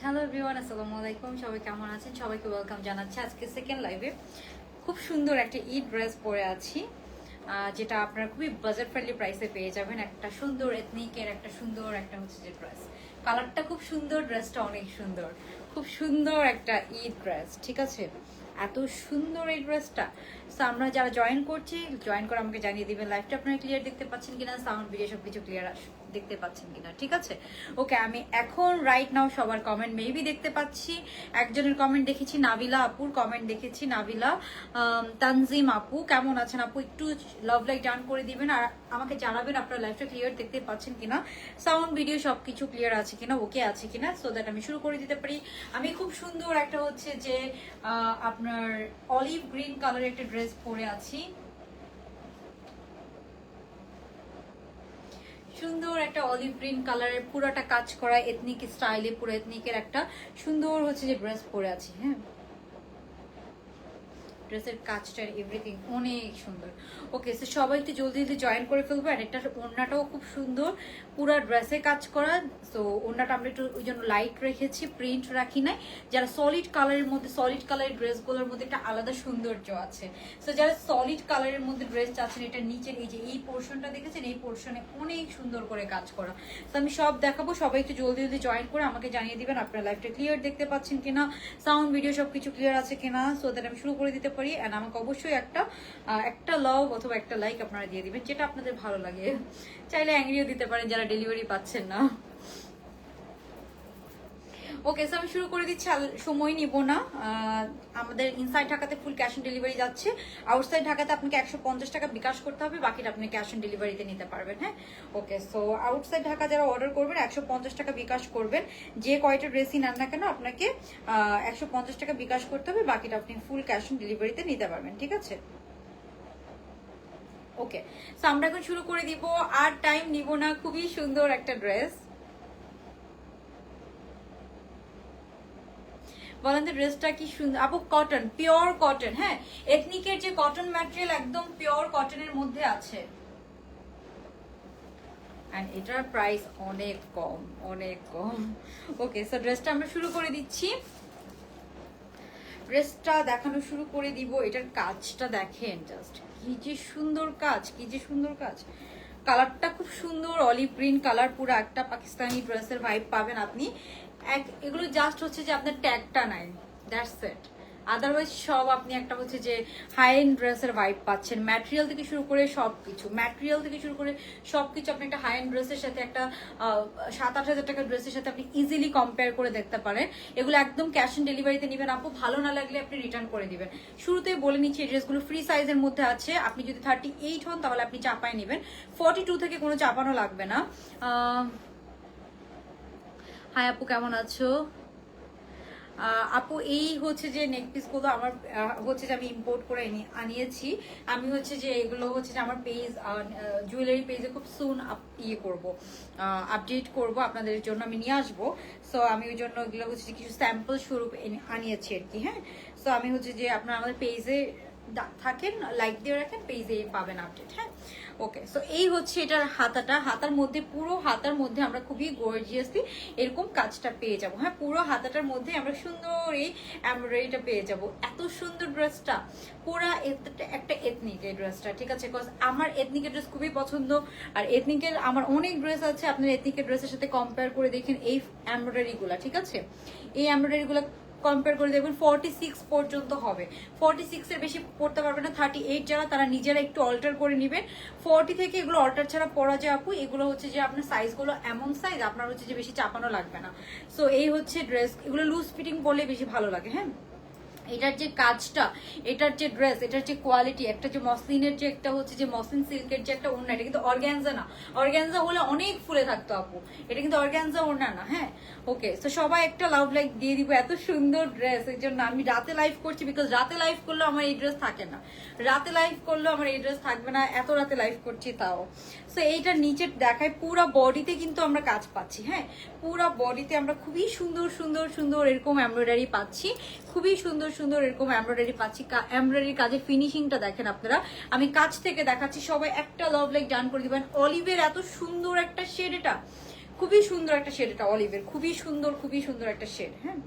Hello everyone, আসসালামু আলাইকুম। সবাই কেমন আছেন? সবাইকে ওয়েলকাম জানাচ্ছি আজকে সেকেন্ড লাইভে। খুব সুন্দর একটা ঈদ ড্রেস পরে আছি, যেটা আপনারা খুবই বাজেট ফ্রেন্ডলি প্রাইসে পেয়ে যাবেন। একটা সুন্দর এথনিকের একটা সুন্দর একটা হচ্ছে যে ড্রেস, কালারটা খুব সুন্দর, ড্রেসটা অনেক সুন্দর, খুব সুন্দর একটা ঈদ ড্রেস। ঠিক আছে, এত সুন্দর এই ড্রেসটা। সো আমরা যারা জয়েন করছি, জয়েন করে আমাকে জানিয়ে দিবেন লাইভটা আপনারা ক্লিয়ার দেখতে পাচ্ছেন কিনা, সাউন্ড ভিডিও সবকিছু ক্লিয়ার দেখতে পাচ্ছেন কিনা। ঠিক আছে, ওকে। আমি এখন রাইট নাও সবার কমেন্ট মেবি দেখতে পাচ্ছি। একজনের কমেন্ট দেখেছি, নাবিলা আপুর কমেন্ট দেখেছি। নাবিলা, তানজিম আপু কেমন আছেন আপু? একটু লাভ লাইক ডান করে দিবেন আর আমাকে জানাবেন আপনার লাইভটা ক্লিয়ার দেখতে পাচ্ছেন কিনা, সাউন্ড ভিডিও সবকিছু ক্লিয়ার আছে কিনা, ওকে আছে কিনা, সো দ্যাট আমি শুরু করে দিতে পারি। আমি খুব সুন্দর একটা হচ্ছে যে আপনার অলিভ গ্রিন কালারের একটা ড্রেস পরে আছি। সুন্দর একটা অলিভ গ্রিন কালারের পুরোটা কাজ করা এথনিক স্টাইলে, পুরো এথনিকের একটা সুন্দর হচ্ছে যে ড্রেস পরে আছি। হ্যাঁ, ড্রেসের কাজটার এভরিথিং অনেক সুন্দর। ওকে, সো সবাই একটু জলদি জলদি জয়েন করে ফেলবো। আর এটা ওড়নাটাও খুব সুন্দর, পুরা ড্রেসে কাজ করা। সো ওড়নাটা আমরা একটু ওই জন্য লাইট রেখেছি, প্রিন্ট রাখি নাই। যারা সলিড কালারের মধ্যে, সলিড কালারের ড্রেসগুলোর মধ্যে একটা আলাদা সৌন্দর্য আছে। সো যারা সলিড কালারের মধ্যে ড্রেস চাচ্ছেন, এটা নিচের এই যে এই পোর্শনটা দেখেছেন, এই পোর্শনে অনেক সুন্দর করে কাজ করা। তো আমি সব দেখাবো, সবাই একটু জলদি জলদি জয়েন করে আমাকে জানিয়ে দিবেন আপনার লাইভটা ক্লিয়ার দেখতে পাচ্ছেন কিনা, সাউন্ড ভিডিও সবকিছু ক্লিয়ার আছে কিনা, সো দ্যাট আমি শুরু করে দিতে পারি। এন্ড আমাকে অবশ্যই একটা লাভ অথবা একটা লাইক আপনারা দিয়ে দিবেন, যেটা আপনাদের ভালো লাগে। চাইলে অ্যাংরিও দিতে পারেন যারা ডেলিভারি পাচ্ছেন না। ওকে, সো আমি শুরু করে দিচ্ছি, সময় নিব না। আমাদের ইনসাইড ঢাকাতে ফুল ক্যাশ অন ডেলিভারি যাচ্ছে। আউটসাইড ঢাকাতে আপনাকে 150 টাকা বিকাশ করতে হবে, বাকিটা আপনি ক্যাশ অন ডেলিভারিতে নিতে পারবেন। হ্যাঁ, ওকে। সো আউটসাইড ঢাকা যারা অর্ডার করবেন 150 টাকা বিকাশ করবেন। যে কয়টা ড্রেসই নেন না কেন আপনাকে 150 টাকা বিকাশ করতে হবে, বাকিটা আপনি ফুল ক্যাশ অন ডেলিভারিতে নিতে পারবেন। ঠিক আছে, ওকে। সো আমরা এখন শুরু করে দিব, আর টাইম নিব না। খুবই সুন্দর একটা ড্রেস। বলেন তো ড্রেসটা কি সুন্দর আপু। Cotton, pure cotton. হ্যাঁ, এথনিকের যে কটন ম্যাটেরিয়াল একদম পিওর কটনের মধ্যে আছে। এন্ড এটার প্রাইস অনেক কম, অনেক কম। ওকে, সো ড্রেসটা আমরা শুরু করে দিচ্ছি। ড্রেসটা দেখানো শুরু করে দিব। এটার কাজটা দেখেন, জাস্ট কি যে সুন্দর কাজ, কি যে সুন্দর কাজ। কালারটা খুব সুন্দর, অলিভ গ্রিন কালার, পুরো একটা পাকিস্তানি ড্রেসের ভাইব পাবেন আপনি। এগুলো জাস্ট হচ্ছে যে আপনার ট্যাগটা নাই, দ্যাটস ইট। আদারওয়াইজ সব আপনি একটা হচ্ছে যে হাই এন্ড ড্রেসের ভাইব পাচ্ছেন। ম্যাটেরিয়াল থেকে শুরু করে সবকিছু, ম্যাটেরিয়াল থেকে শুরু করে সবকিছু আপনি একটা হাই এন্ড ড্রেসের সাথে, একটা 7-8 হাজার টাকার ড্রেসের সাথে আপনি ইজিলি কম্পেয়ার করে দেখতে পারেন। এগুলো একদম ক্যাশ অন ডেলিভারিতে নেবেন আপু, ভালো না লাগলে আপনি রিটার্ন করে দিবেন। শুরুতেই বলে নিচ্ছি, এই ড্রেসগুলো ফ্রি সাইজের মধ্যে আছে। আপনি যদি 38 হন তাহলে আপনি চাপায় নেবেন, 42 থেকে কোনো চাপানো লাগবে না। হাই আপু, কেমন আছো? আপু, এই হচ্ছে যে নেক পিস গুলো আমার হচ্ছে যে আমি ইম্পোর্ট করে আনিয়েছি। আমি হচ্ছে যে এগুলো হচ্ছে যে আমার পেজ, জুয়েলারি পেজে খুব সুন করবো, আপডেট করব আপনাদের জন্য, আমি নিয়ে আসবো। সো আমি ওই জন্য এগুলো হচ্ছে যে কিছু স্যাম্পল স্বরূপ আনিয়েছি আর কি। হ্যাঁ, সো আমি হচ্ছে যে আপনার আমাদের পেজে থাকেন, লাইক দিয়ে রাখেন, পেজে পাবেন আপডেট। হ্যাঁ, ওকে। সো এই হচ্ছে এটার হাতাটা। হাতার মধ্যে, পুরো হাতার মধ্যে আমরা খুবই গর্জিয়াসলি এরকম কাজটা পেয়ে যাব। হ্যাঁ, পুরো হাতাটার মধ্যে আমরা সুন্দর এই এমব্রয়ডারিটা পেয়ে যাব। এত সুন্দর ড্রেসটা, পুরা একটা এথনিক এই ড্রেসটা। ঠিক আছে, বিকজ আমার এথনিকের ড্রেস খুবই পছন্দ। আর এথনিকের আমার অনেক ড্রেস আছে, আপনার এথনিকের ড্রেসের সাথে কম্পেয়ার করে দেখেন এই এমব্রয়ডারিগুলা। ঠিক আছে, এই এমব্রয়ডারিগুলা কম্পেয়ার করে দেখবেন 46 পর্যন্ত হবে। 46 এর বেশি পড়তে পারবে না। 38 যারা, তারা নিজেরা একটু অল্টার করে নেবেন। 40 থেকে এগুলো অল্টার ছাড়া পরা যায় আপু। এগুলো হচ্ছে যে আপনার সাইজগুলো এমন সাইজ, আপনার হচ্ছে যে বেশি চাপানো লাগবে না। সো এই হচ্ছে ড্রেস। এগুলো লুজ ফিটিং পরলে বেশি ভালো লাগে। হ্যাঁ, এটার যে কাজটা, এটার যে ড্রেস, এটার যে কোয়ালিটি, একটা যে মসলিনের যে একটা হচ্ছে যে মসলিন সিল্কের যে একটা ওড়না, এটা কিন্তু অর্গ্যানজা না। অর্গ্যানজা হলে অনেক ফুলে থাকতো আপু, এটা কিন্তু অর্গ্যানজা ওড়না না। হ্যাঁ, ওকে। তো সবাই একটা লাভ লাইক দিয়ে দিব। এত সুন্দর ড্রেস, এর জন্য আমি রাতে লাইভ করছি, বিকজ রাতে লাইভ করলেও আমার এই ড্রেস থাকে না, রাতে লাইভ করলেও আমার এই ড্রেস থাকবে না। এত রাতে লাইভ করছি তাও। সো এইটা নিচে দেখায়, পুরা বডিতে কিন্তু আমরা কাজ পাচ্ছি। হ্যাঁ, পুরা বডিতে আমরা খুবই সুন্দর সুন্দর সুন্দর এরকম এমব্রয়ডারি পাচ্ছি, খুবই সুন্দর সুন্দর এরকম এমব্রয়ডারি পাচ্ছি। এমব্রয়ডারির কাজের ফিনিশিংটা দেখেন আপনারা, আমি কাছ থেকে দেখাচ্ছি। সবাই একটা লাভ লাইক ডান করে দিবেন। অলিভের এত সুন্দর একটা শেড, এটা খুবই সুন্দর একটা শেড, এটা অলিভের খুবই সুন্দর একটা শেড। হ্যাঁ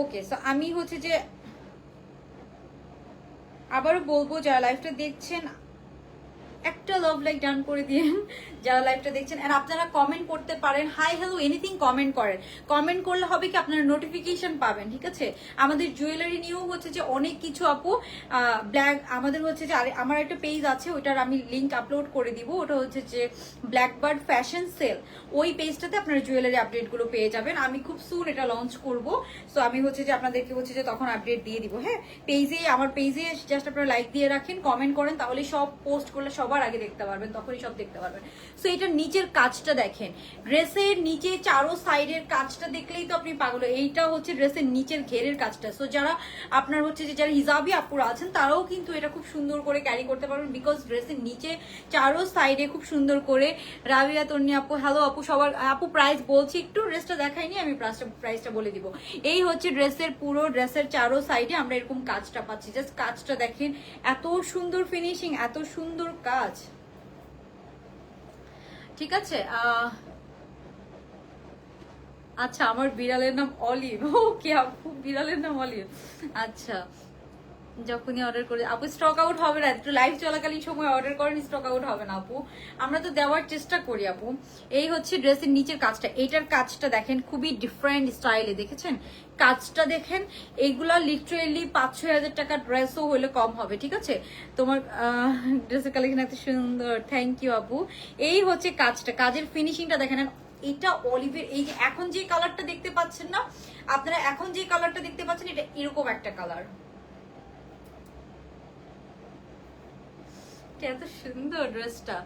ওকে, সো আমি হচ্ছে যে আবারও বলবো যারা লাইভটা দেখছেন একটা লাভ লাইক ডান করে দিন যারা লাইভটা দেখছেন। এন্ড আপনারা কমেন্ট করতে পারেন, হাই হ্যালো এনিথিং কমেন্ট করেন। কমেন্ট করলে হবে কি আপনারা নোটিফিকেশন পাবেন, ঠিক আছে। আমাদের জুয়েলারি নিয়েও হচ্ছে যে অনেক কিছু আপু ব্ল্যাক, আমাদের হচ্ছে যে আমার একটা পেজ আছে, ওইটার আমি লিঙ্ক আপলোড করে দিব। ওটা হচ্ছে যে ব্ল্যাকবার্ড ফ্যাশন সেল, ওই পেজটাতে আপনারা জুয়েলারি আপডেটগুলো পেয়ে যাবেন। আমি খুব সুন এটা লঞ্চ করব, সো আমি হচ্ছে যে আপনাদেরকে হচ্ছে যে তখন আপডেট দিয়ে দিব। হ্যাঁ পেজে, আমার পেজে জাস্ট আপনারা লাইক দিয়ে রাখেন, কমেন্ট করেন, তাহলে সব পোস্ট করলে সবার আগে দেখতে পারবেন, তখনই সব দেখতে পারবেন। সো এটার নিচের কাজটা দেখেন, ড্রেসের নিচে চারো সাইডের কাজটা দেখলেই তো আপনি পাগল। এইটা হচ্ছে ড্রেসের নিচের ঘেরের কাজটা। সো যারা আপনার হচ্ছে যে যারা হিজাবি আপুরা আছেন তারাও কিন্তু এটা খুব সুন্দর করে ক্যারি করতে পারবেন, বিকজ ড্রেসের নিচে চারো সাইডে খুব সুন্দর করে। রাবিয়া তন্নি আপু, হ্যালো আপু, সবার আপু প্রাইস বলছি, একটু ড্রেসটা দেখাইনি, আমি প্রাইসটা বলে দিব। এই হচ্ছে ড্রেসের পুরো ড্রেসের চারো সাইডে আমরা এরকম কাজটা পাচ্ছি। জাস্ট কাজটা দেখেন, এত সুন্দর ফিনিশিং, এত সুন্দর কাজ, ঠিক আছে। আচ্ছা আমার বিড়ালের নাম অলিভ, ওকে আপু বিড়ালের নাম অলিভ, আচ্ছা। যখনই অর্ডার করে আপু স্টক আউট হবে না, একটু লাইভ চলাকালীন সময় অর্ডার করেন, স্টক আউট হবে না আপু, আমরা তো দেওয়ার চেষ্টা করি আপু। এই হচ্ছে ড্রেসের নিচের কাজটা, এইটার কাজটা দেখেন খুবই ডিফারেন্ট স্টাইলে, দেখেছেন কাজটা দেখেন। এইগুলা লিটারেলি 5-6 হাজার টাকা ড্রেসও হলে কম হবে, ঠিক আছে। তোমার ড্রেসের কালেকশন এত সুন্দর, থ্যাংক ইউ আপু। এই হচ্ছে কাজটা, কাজের ফিনিশিংটা দেখেন। এটা অলিভের, এই যে এখন যে কালারটা দেখতে পাচ্ছেন না আপনারা, এখন যে কালারটা দেখতে পাচ্ছেন এটা এরকম একটা কালার, এত সুন্দর ড্রেসটা।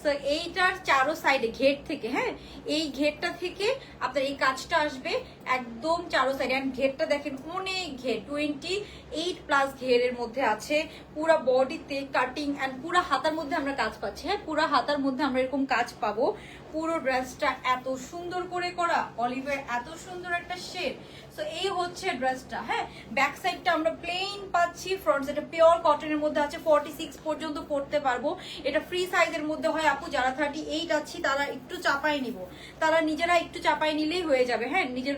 সো এইটার চারো সাইডে ঘের থেকে, হ্যাঁ এই ঘেরটা থেকে আপনার এই কাজটা আসবে একদম চারো সাইডে। এন্ড ঘেরটা দেখেন অনেক ঘের, 28+ ঘেরের মধ্যে আছে। পুরা বডিতে কাটিং এন্ড পুরা হাতার মধ্যে আমরা কাজ পাচ্ছি। হ্যাঁ পুরা হাতার মধ্যে আমরা এরকম কাজ পাবো। পুরো ড্রেসটা এত সুন্দর করে করা, অলিভের এত সুন্দর একটা শেড। সো এই হচ্ছে ড্রেসটা। হ্যাঁ ব্যাক সাইডটা আমরা প্লেন পাচ্ছি, ফ্রন্ট সাইডটা পিওর কটনের মধ্যে আছে, 46 পর্যন্ত পড়তে পারবো। এটা ফ্রি সাইজের মধ্যে হয় আপু, যারা 38 আছি তারা একটু চাপাই নিব, তারা নিজেরা একটু চাপাই নিলেই হয়ে যাবে। হ্যাঁ নিজের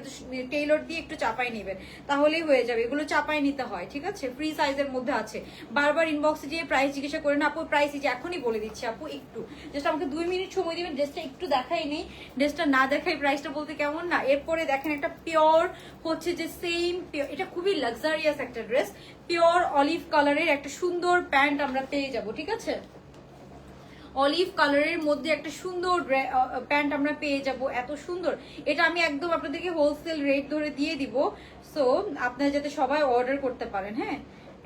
টেইলর দিয়ে একটু চাপাই নেবেন, তাহলেই হয়ে যাবে। এগুলো চাপাই নিতে হয়, ঠিক আছে। ফ্রি সাইজের মধ্যে আছে। বারবার ইনবক্সে গিয়ে প্রাইস জিজ্ঞাসা করেন আপু, প্রাইস যে এখনই বলে দিচ্ছি আপু, একটু জাস্ট আমাকে 2 মিনিট সময় দিবেন। ড্রেসটা একটু দেখাই নেই, ড্রেসটা না দেখাই প্রাইসটা বলতে কেমন না। এরপরে দেখেন একটা পিওর হচ্ছে যে সেম, এটা খুবই লাক্সারিয়াস একটা ড্রেস, পিওর অলিভ কালারের একটা সুন্দর প্যান্ট আমরা পেয়ে যাব, ঠিক আছে। অলিভ কালারের মধ্যে একটা সুন্দর প্যান্ট আমরা পেয়ে যাব, এত সুন্দর। এটা আমি একদম আপনাদেরকে হোলসেল রেট ধরে দিয়ে দিব, সো আপনারা যাতে সবাই অর্ডার করতে পারেন। হ্যাঁ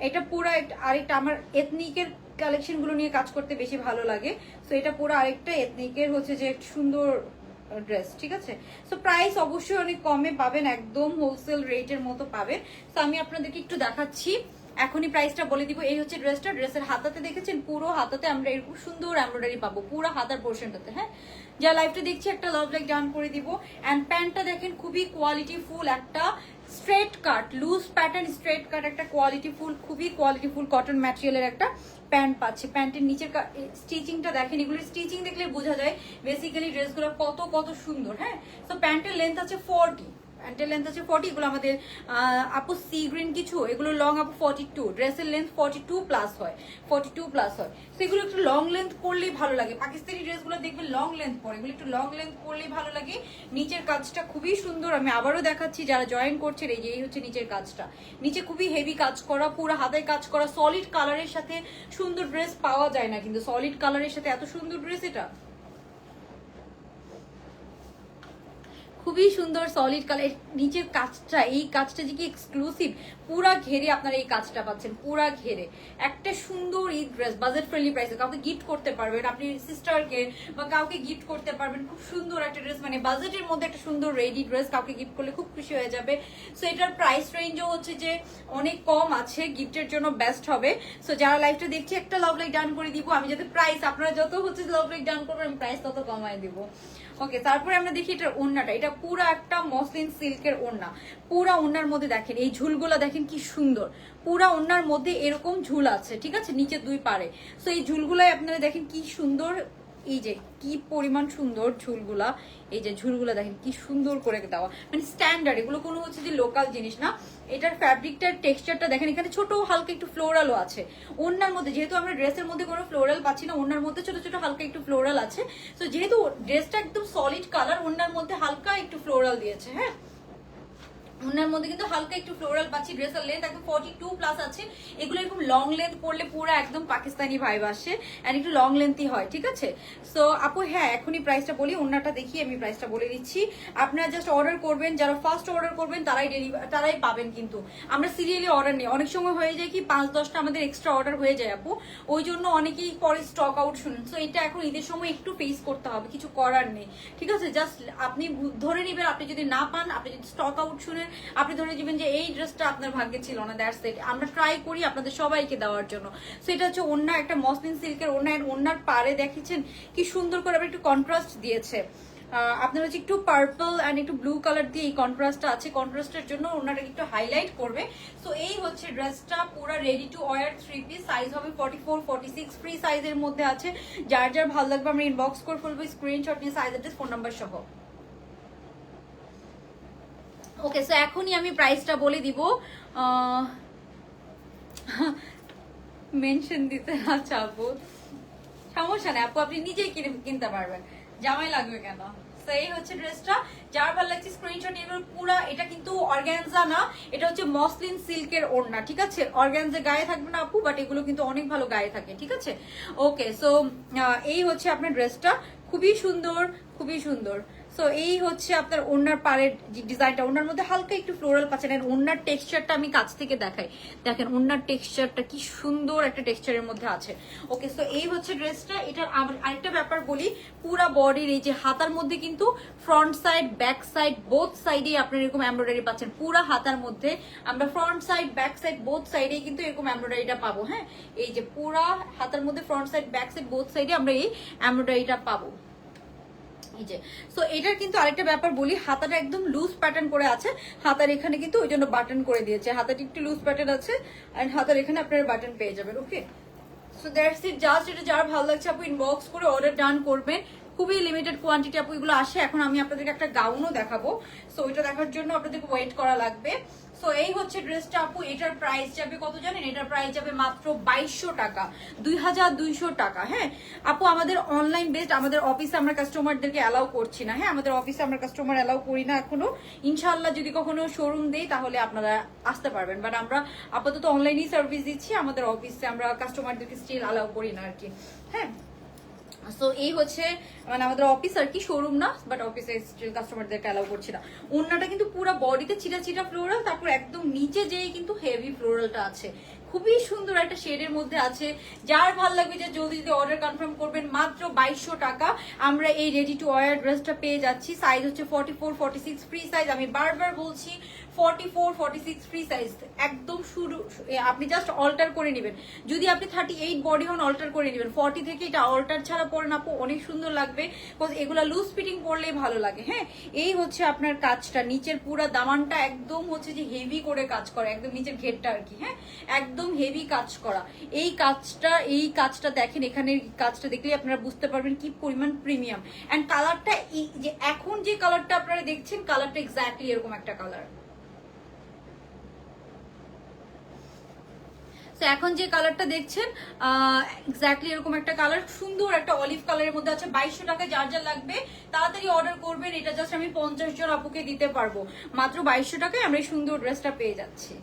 এটা পুরো আরেকটা আমার এথনিকের কালেকশন গুলো নিয়ে কাজ করতে বেশি ভালো লাগে, সো এটা পুরো আরেকটা এথনিকের হচ্ছে যে সুন্দর ড্রেস, ঠিক আছে। সো প্রাইস অবশ্যই অনেক কমে পাবেন, একদম হোলসেল রেটের মতো পাবেন। তো আমি আপনাদেরকে একটু দেখাচ্ছি, এখনই প্রাইসটা বলে দিব। এই হচ্ছে ড্রেসটা, ড্রেসের হাতাতে দেখেছেন পুরো হাতাতে আমরা এরকম সুন্দর এমব্রয়ডারি পাবো পুরো হাতার পোর্শনটাতে। হ্যাঁ যা লাইভটা দেখছি একটা লাভ লাইক ডান করে দিব। এন্ড প্যান্টটা দেখেন খুবই কোয়ালিটি ফুল, একটা straight cut, loose pattern straight cut, একটা কোয়ালিটি ফুল, খুবই কোয়ালিটি ফুল কটন ম্যাটেরিয়ালের একটা প্যান্ট পাচ্ছে। প্যান্টের নিচের স্টিচিংটা দেখেন, এগুলো স্টিচিং দেখলে বোঝা যায় বেসিক্যালি ড্রেসগুলো কত কত সুন্দর। হ্যাঁ তো প্যান্টের লেন্থ আছে 40, প্যান্টের লেন্থ আছে 40। এগুলো আমাদের আপু সি গ্রিন কিছু, এগুলো লং আপু 42, ড্রেসের লেন্থ 42+ হয়, 42+ হয়। সেগুলো একটু লং লেন্থ করলেই ভালো লাগে। পাকিস্তানি ড্রেসগুলো দেখবেন লং লেন্থ পরে, এগুলো একটু লং লেন্থ করলেই ভালো লাগে। নিচের কাজটা খুবই সুন্দর, আমি আবারও দেখাচ্ছি যারা জয়েন করছেন, এই যে এই হচ্ছে নিচের কাজটা। নিচে খুবই হেভি কাজ করা, পুরো হাতায় কাজ করা, সলিড কালারের সাথে সুন্দর ড্রেস পাওয়া যায় না কিন্তু, সলিড কালারের সাথে এত সুন্দর ড্রেস, এটা খুবই সুন্দর সলিড কালার। নিচের কাজটা, এই কাজটা যে কি এক্সক্লুসিভ, পুরা ঘেরে আপনারা এই কাজটা পাচ্ছেন, পুরা ঘেরে একটা সুন্দর এই ড্রেস, বাজেট ফ্রেন্ডলি প্রাইসে কাউকে গিফট করতে পারবেন, আপনি সিস্টারকে বা কাউকে গিফট করতে পারবেন। খুব সুন্দর একটা ড্রেস, মানে বাজেটের মধ্যে একটা সুন্দর রেডি ড্রেস কাউকে গিফট করলে খুব খুশি হয়ে যাবে। সো এটার প্রাইস রেঞ্জও হচ্ছে যে অনেক কম আছে, গিফটের জন্য বেস্ট হবে। সো যারা লাইভটা দেখছি একটা লাভ লাইক ডান করে দিব, আমি যাতে প্রাইস, আপনারা যত হচ্ছে লাভ লাইক ডান করবেন আমি প্রাইস তত কমায় দিব। ওকে তারপরে আমরা দেখি এটার ওড়নাটা, এটা পুরা একটা মসলিন সিল্কের ওড়না, পুরা ওড়নার মধ্যে দেখেন এই ঝুলগুলো দেখেন কি সুন্দর, পুরা ওড়নার মধ্যে এরকম ঝুল আছে, ঠিক আছে, নিচে দুই পারে। সো এই ঝুলগুলাই আপনারা দেখেন কি সুন্দর, এই যে কি পরিমাণ সুন্দর ঝুলগুলা, এই যে ঝুলগুলা দেখেন কি সুন্দর করে দেওয়া, মানে স্ট্যান্ডার্ড, এগুলো কোনো হচ্ছে যে লোকাল জিনিস না। এটার ফ্যাব্রিকটার টেক্সচারটা দেখেন, এখানে ছোট হালকা একটু ফ্লোরালও আছে ওড়নার মধ্যে, যেহেতু আমরা ড্রেসের মধ্যে কোনো ফ্লোরাল পাচ্ছি না, ওড়নার মধ্যে ছোট ছোট হালকা একটু ফ্লোরাল আছে। তো যেহেতু ড্রেসটা একদম সলিড কালার, ওড়নার মধ্যে হালকা একটু ফ্লোরাল দিয়েছে। হ্যাঁ, ওনার মধ্যে কিন্তু হালকা একটু ফ্লোরাল পাচ্ছি। ড্রেসের লেন্থ একদম 42 প্লাস আছে। এগুলো এরকম লং লেন্থ পরলে পুরো একদম পাকিস্তানি ভাইব আসে, এন্ড একটু লং লেন্থই হয়, ঠিক আছে। সো আপু হ্যাঁ এখনই প্রাইসটা বলি, ওনাটা দেখি আমি প্রাইসটা বলে দিচ্ছি। আপনারা জাস্ট অর্ডার করবেন, যারা ফার্স্ট অর্ডার করবেন তারাই পাবেন, কিন্তু আমরা সিরিয়ালি অর্ডার নিই। অনেক সময় হয়ে যায় কি 5-10টা আমাদের এক্সট্রা অর্ডার হয়ে যায় আপু, ওই জন্য অনেকেই পরে স্টক আউট শুনেন। সো এটা এখন ঈদের সময় একটু ফেস করতে হবে, কিছু করার নেই, ঠিক আছে। জাস্ট আপনি ধরে নেবেন, আপনি যদি না পান, আপনি যদি স্টক আউট শুনেন, আপনি ধরে নেবেন যে এই ড্রেসটা আপনার ভাগ্যে ছিল না, দ্যাটস ইট। আমরা ট্রাই করি আপনাদের সবাইকে দেওয়ার জন্য। সো এটা হচ্ছে ওড়না, একটা মসলিন সিল্কের ওড়না, এর ওড়নার পাড়ে দেখেছেন কি সুন্দর করে আবার একটু কন্ট্রাস্ট দিয়েছে। আপনার হচ্ছে একটু পার্পল অ্যান্ড একটু ব্লু কালার দিয়ে এই কন্ট্রাস্টটা আছে, কন্ট্রাস্টের জন্য ওনাটাকে একটু হাইলাইট করবে। সো এই হচ্ছে ড্রেসটা পুরো ready to wire 3 piece, size হবে 44, 46, ফ্রি সাইজের মধ্যে আছে। যার যার ভালো লাগবে আমরা ইনবক্স করে ফেলবো স্ক্রিনশট নিয়ে, সাইজ অ্যাড্রেস ফোন নাম্বার সহ। ওকে, সো এখনই আমি প্রাইসটা বলে দিব। মেনশন দিতে না চাবো, সমস্যা নেই আপু, আপনি নিজেই কিনতে পারবেন, জামাই লাগবে কেন। তো এই হচ্ছে ড্রেসটা, যার ভালো লাগছে স্ক্রিনশট নিয়ে নেবেন। পুরা এটা কিন্তু অর্গানজা না, এটা হচ্ছে মসলিন সিল্কের ওড়না, ঠিক আছে। অর্গানজা গায়ে থাকবে না আপু, বাট এগুলো কিন্তু অনেক ভালো গায়ে থাকে, ঠিক আছে। ওকে, সো এই হচ্ছে আপনার ড্রেসটা, খুবই সুন্দর, খুবই সুন্দর। সো এই হচ্ছে আপনার ওড়নার পাড়ের ডিজাইনটা, ওড়নার মধ্যে হালকা একটু ফ্লোরাল পাচ্ছেন। আর ওড়নার টেক্সচারটা আমি কাছ থেকে দেখাই, দেখেন ওড়নার টেক্সচারটা কি সুন্দর একটা টেক্সচারের মধ্যে আছে। ওকে, সো এই হচ্ছে ড্রেসটা। এটার আরেকটা ব্যাপার বলি, পুরা বডির এই যে হাতার মধ্যে কিন্তু front side back side both সাইডে আপনার এরকম এমব্রয়ডারি পাচ্ছেন। পুরা হাতার মধ্যে আমরা front side back side both সাইডে কিন্তু এরকম এমব্রয়ডারিটা পাবো। হ্যাঁ, এই যে পুরা হাতার মধ্যে front side back side both সাইডে আমরা এই এমব্রয়ডারিটা পাবো। সো এটার কিন্তু আরেকটা ব্যাপার বলি, হাতাটা একদম লুজ প্যাটার্ন করে আছে, হাতার এখানে কিন্তু ওই জন্য বাটন করে দিয়েছে, হাতাটি একটু লুজ প্যাটার্ন আছে, এন্ড হাতার এখানে আপনারা বাটন পেয়ে যাবেন। ওকে, সো দ্যাটস ইট। জাস্ট এটা যার ভালো লাগছে আপু ইনবক্স করে অর্ডার ডান করবেন। খুবই লিমিটেড কোয়ান্টিটি আপু এগুলো আসে। এখন আমি আপনাদেরকে একটা গাউনও দেখাবো, সো ওইটা দেখার জন্য আপনাদেরকে ওয়েট করা লাগবে। সো এই হচ্ছে ড্রেসটা আপু, এটার প্রাইস যাবে কত জানেন? এটার প্রাইস যাবে মাত্র 2200 টাকা, 2200 টাকা। হ্যাঁ আপু, আমাদের অনলাইন বেসড, আমাদের অফিসে আমরা কাস্টমারদেরকে অ্যালাউ করছি না। হ্যাঁ, আমাদের অফিসে আমরা কাস্টমার অ্যালাউ করি না এখনো। ইনশাআল্লাহ যদি কখনো শোরুম দেই তাহলে আপনারা আসতে পারবেন, বাট আমরা আপাতত অনলাইনেই সার্ভিস দিচ্ছি। আমাদের অফিসে আমরা কাস্টমারদেরকে স্টিল অ্যালাউ করি না আর কি। হ্যাঁ, সো এই হচ্ছে মানে আমাদের অফিস আর কি, শোরুম না, বাট অফিসে স্টিল কাস্টমারদেরকে অ্যালাউ করছি না। ওড়নাটা কিন্তু পুরো বডিতে চিরা চিরা ফ্লোরাল, তারপর একদম নিচে যেই কিন্তু হেভি ফ্লোরালটা আছে, খুবই সুন্দর একটা শেডের মধ্যে আছে। যার ভালো লাগবে যে জলদি যদি অর্ডার কনফার্ম করবেন, মাত্র 2200 টাকা আমরা এই রেডি টু ওয়্যার ড্রেসটা পেয়ে যাচ্ছি। সাইজ হচ্ছে 44, 46 ফ্রি সাইজ। আমি বারবার বলছি 44, 46 ফ্রি সাইজ একদম শুরু। আপনি জাস্ট অল্টার করে নেবেন, যদি আপনি 38 বডি হন অল্টার করে নেবেন। 40 থেকে এটা অল্টার ছাড়া পরেন আপু, অনেক সুন্দর লাগবে, বিকজ এগুলা লুজ ফিটিং পরলেই ভালো লাগে। হ্যাঁ, এই হচ্ছে আপনার কাজটা, নিচের পুরা দামানটা একদম হচ্ছে যে হেভি করে কাজ করে, একদম নিচের ঘেরটা আর কি। হ্যাঁ, একদম হেভি কাজ করা। এই কাজটা দেখেন, এখানে কাজটা দেখলে আপনারা বুঝতে পারবেন কি পরিমাণ প্রিমিয়াম। এন্ড কালারটা যে এখন যে কালারটা আপনারা দেখছেন, কালারটা এক্স্যাক্টলি এরকম একটা কালার। এখন যে কালারটা দেখছেন এক্স্যাক্টলি এরকম একটা কালার, সুন্দর একটা অলিভ কালারের মধ্যে আছে। 2200 টাকা, যার যা লাগবে তাড়াতাড়ি অর্ডার করবেন। এটা জাস্ট আমি 50 জন আপুকে দিতে পারবো, মাত্র 2200 টাকায় আমরা এই সুন্দর ড্রেসটা পেয়ে যাচ্ছি।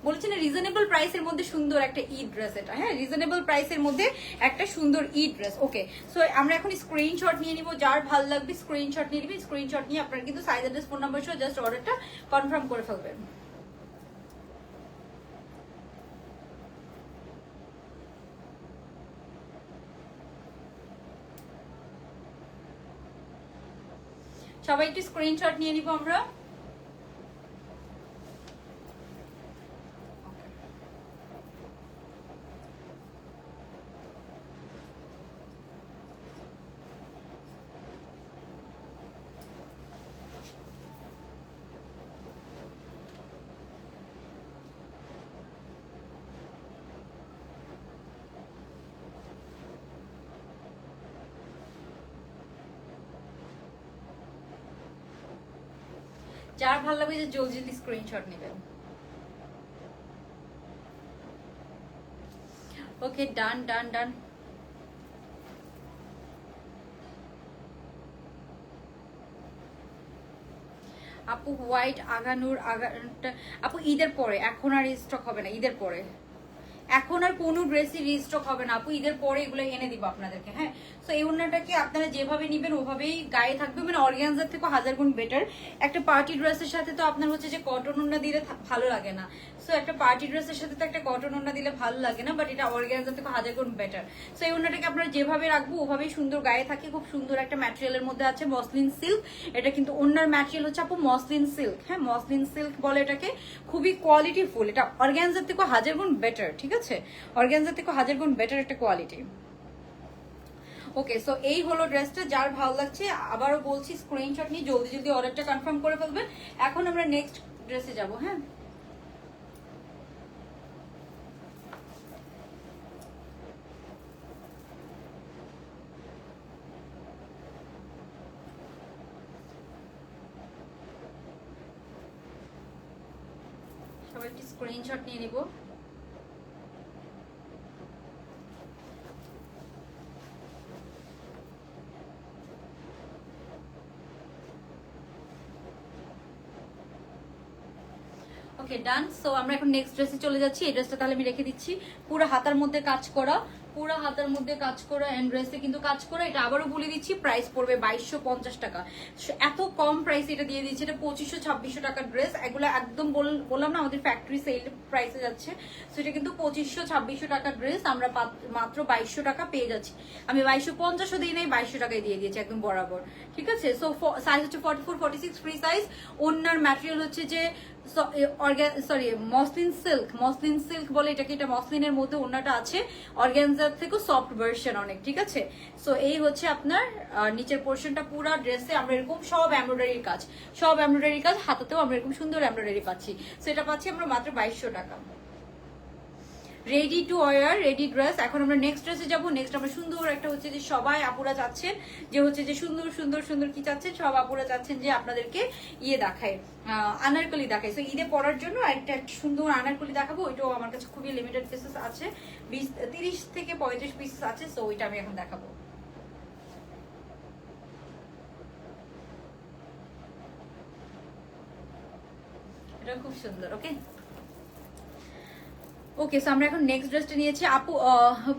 বলেছেন রিজনেবল প্রাইসের মধ্যে সুন্দর একটা ঈদ ড্রেস এটা। হ্যাঁ, রিজনেবল প্রাইসের মধ্যে একটা সুন্দর ঈদ ড্রেস। ওকে, সো আমরা এখন স্ক্রিনশট নিয়ে নিব, যার ভালো লাগবে স্ক্রিনশট নিয়ে নিবেন। স্ক্রিনশট নিয়ে আপনারা কিন্তু সাইজ অ্যাড্রেস ফোন নাম্বার সহ জাস্ট অর্ডারটা কনফার্ম করে ফেলবেন। সবাই একটু স্ক্রিনশট নিয়ে নিব আমরা। যার ভালো লাগবে যে জলদি স্ক্রিনশট নেবেন। ওকে, ডান ডান ডান। আপু হোয়াইট আগানুর আপু ঈদের পরে, এখন আর স্টক হবে না, ঈদের পরে এখন আর কোনো ড্রেসই রিস্টক হবে না আপু, ঈদের পরে এগুলো এনে দিব আপনাদেরকে। হ্যাঁ, সো এই ওড়নাটাকে আপনারা যেভাবে নেবেন ওভাবেই গায়ে থাকবে, মানে অর্গানজার থেকে 1000 গুণ বেটার। একটা পার্টি ড্রেসের সাথে তো আপনার হচ্ছে যে কটন ওড়না দিলে ভালো লাগে না, সো একটা পার্টি ড্রেসের সাথে তো একটা কটন ওড়না দিলে ভালো লাগে না, বাট এটা অর্গানজার থেকে 1000 গুণ বেটার। সো এই ওড়নাটাকে আপনারা যেভাবে রাখবো ওভাবেই সুন্দর গায়ে থাকে, খুব সুন্দর একটা ম্যাটেরিয়ালের মধ্যে আছে, মসলিন সিল্ক। এটা কিন্তু ওড়নার ম্যাটেরিয়াল হচ্ছে আপু মসলিন সিল্ক। হ্যাঁ, মসলিন সিল্ক বলে এটাকে, খুবই কোয়ালিটি ফুল, এটা অর্গানজার থেকে 1000 গুণ বেটার। ঠিক আছে, অর্গানজার থেকে 1000 গুণ বেটার একটা কোয়ালিটি। ওকে, সো এই হলো ড্রেসটা, যার ভালো লাগছে আবারও বলছি স্ক্রিনশট নিয়ে জলদি জলদি অর্ডারটা কনফার্ম করে ফেলবেন। এখন আমরা নেক্সট ড্রেসে যাব। হ্যাঁ, সবাই একটি স্ক্রিনশট নিয়ে নিব। ওকে, ডান। সো আমরা এখন নেক্সট ড্রেসে চলে যাচ্ছি। এই ড্রেসটা তাহলে আমি রেখে দিচ্ছি। পুরো হাতার মধ্যে কাজ করা, পুরো হাতার মধ্যে কাজ করা এন্ড ড্রেসে কিন্তু কাজ করা। এটা আবারও বলে দিচ্ছি, প্রাইস পড়বে 2250 টাকা। এত কম প্রাইস এটা দিয়ে দিচ্ছি, এটা 2500-2600 টাকার ড্রেস। এগুলো একদম বললাম না আমাদের ফ্যাক্টরি সেল প্রাইসে যাচ্ছে, সো এটা কিন্তু 2500-2600 টাকার ড্রেস আমরা মাত্র 2200 টাকা পেয়ে যাচ্ছি। আমি 2250ও দিই নাই, 2200 টাকায় দিয়ে দিয়েছি একদম বরাবর। ঠিক আছে, সো সাইজ হচ্ছে 44-46 ফ্রি সাইজ। ওনার ম্যাটেরিয়াল হচ্ছে যে মসলিন সিল্ক, মসলিন সিল্ক বলে এটাকে, এটা মসলিনের মধ্যে ওড়নাটা আছে, অর্গানজার থেকে সফট ভার্সন অনেক। ঠিক আছে, সো এই হচ্ছে আপনার নিচের পোর্শনটা। পুরো ড্রেসে আমরা এরকম সব এমব্রয়ডারির কাজ, সব এমব্রয়ডারির কাজ, হাতাতেও আমরা এরকম সুন্দর এমব্রয়ডারি পাচ্ছি। সো এটা পাচ্ছি আমরা মাত্র 2200 টাকা। Ready to wear, ready dress. এখন আমরা নেক্সট ড্রেসে যাবো। নেক্সট আমরা সুন্দর একটা হচ্ছে যে সবাই আপুরা চাচ্ছেন যে হচ্ছে যে সুন্দর সুন্দর সুন্দর কি চাচ্ছেন, সব আপুরা চাচ্ছেন যে আপনাদেরকে ইয়ে দেখায়, আনারকলি দেখায়। সো ঈদে পরার জন্য একটা সুন্দর আনারকলি দেখাবো। ওইটাও আমার কাছে খুবই লিমিটেড পিসেস আছে, 30 থেকে 35 পিসেস আছে। সো ওইটা আমি এখন দেখাবো। এটা খুব সুন্দর। ওকে, ওকে, সো আমরা এখন নেক্সট ড্রেসটা নিয়েছি আপু,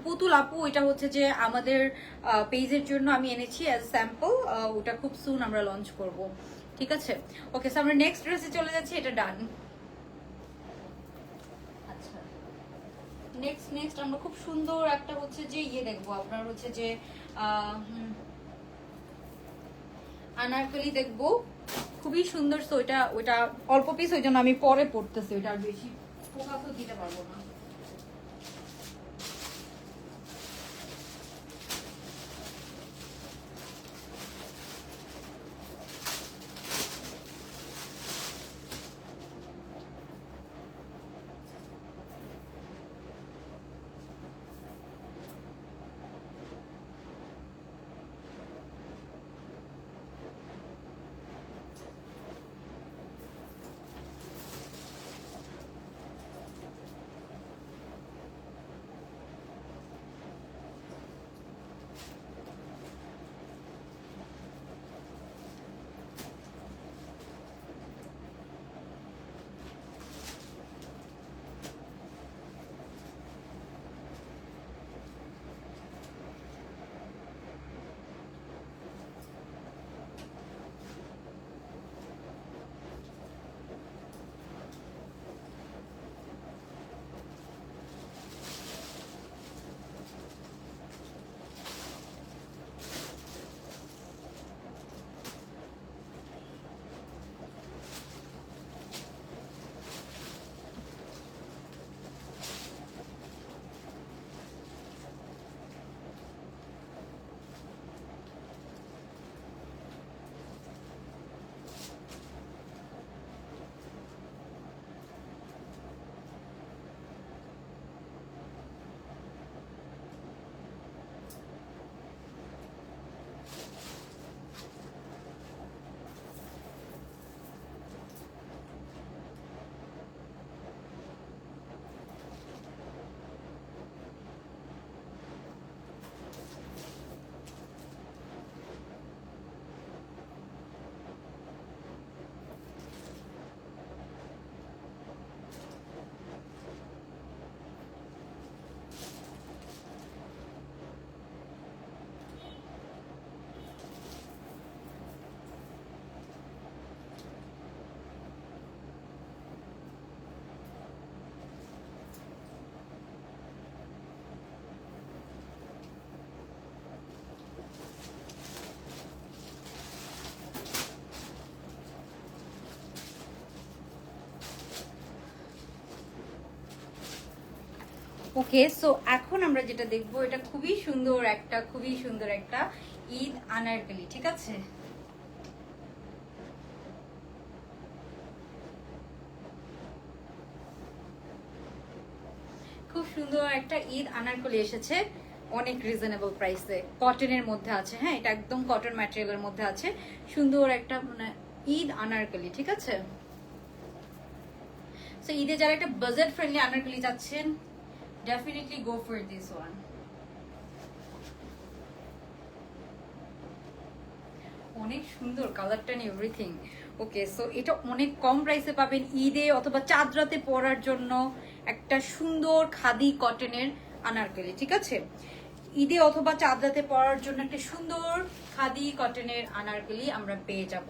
পুতুল আপু। এটা হচ্ছে যে আমাদের পেজের জন্য আমি এনেছি অ্যাজ স্যাম্পল, ওটা খুব সুন আমরা লঞ্চ করব। ঠিক আছে, ওকে, সো আমরা নেক্সট ড্রেসে চলে যাচ্ছি। এটা ডান। আচ্ছা, নেক্সট আমরা খুব সুন্দর একটা হচ্ছে যে ইয়ে দেখবো, আপনার হচ্ছে যে আনারকলি দেখবো, খুবই সুন্দর। সো ওইটা অল্প পিস, ওই জন্য আমি পরে পড়তেছি, ওইটা আর বেশি ফোকাসও দিতে পারবো না। ওকে, সো এখন আমরা যেটা দেখবো এটা খুবই সুন্দর একটা ঈদ আনারকলি, ঠিক আছে? খুব সুন্দর একটা ঈদ আনারকলি এসেছে, অনেক রিজনেবল প্রাইসে, কটনের মধ্যে আছে। হ্যাঁ, এটা একদম কটন ম্যাটেরিয়ালের মধ্যে আছে, সুন্দর একটা মানে ঈদ আনারকলি, ঠিক আছে? সো ঈদে যারা একটা বাজেট ফ্রেন্ডলি আনারকলি চাচ্ছেন, definitely go for this one. অনেক সুন্দর কালারটা নিয়ে এভরিথিং। ওকে, সো এটা অনেক কম প্রাইসে পাবেন ঈদে অথবা চাঁদ রাতে পরার জন্য একটা সুন্দর খাদি কটনের আনারকলি, ঠিক আছে? ঈদে অথবা চাঁদ রাতে পরার জন্য একটা সুন্দর খাদি কটনের আনারকলি আমরা পেয়ে যাব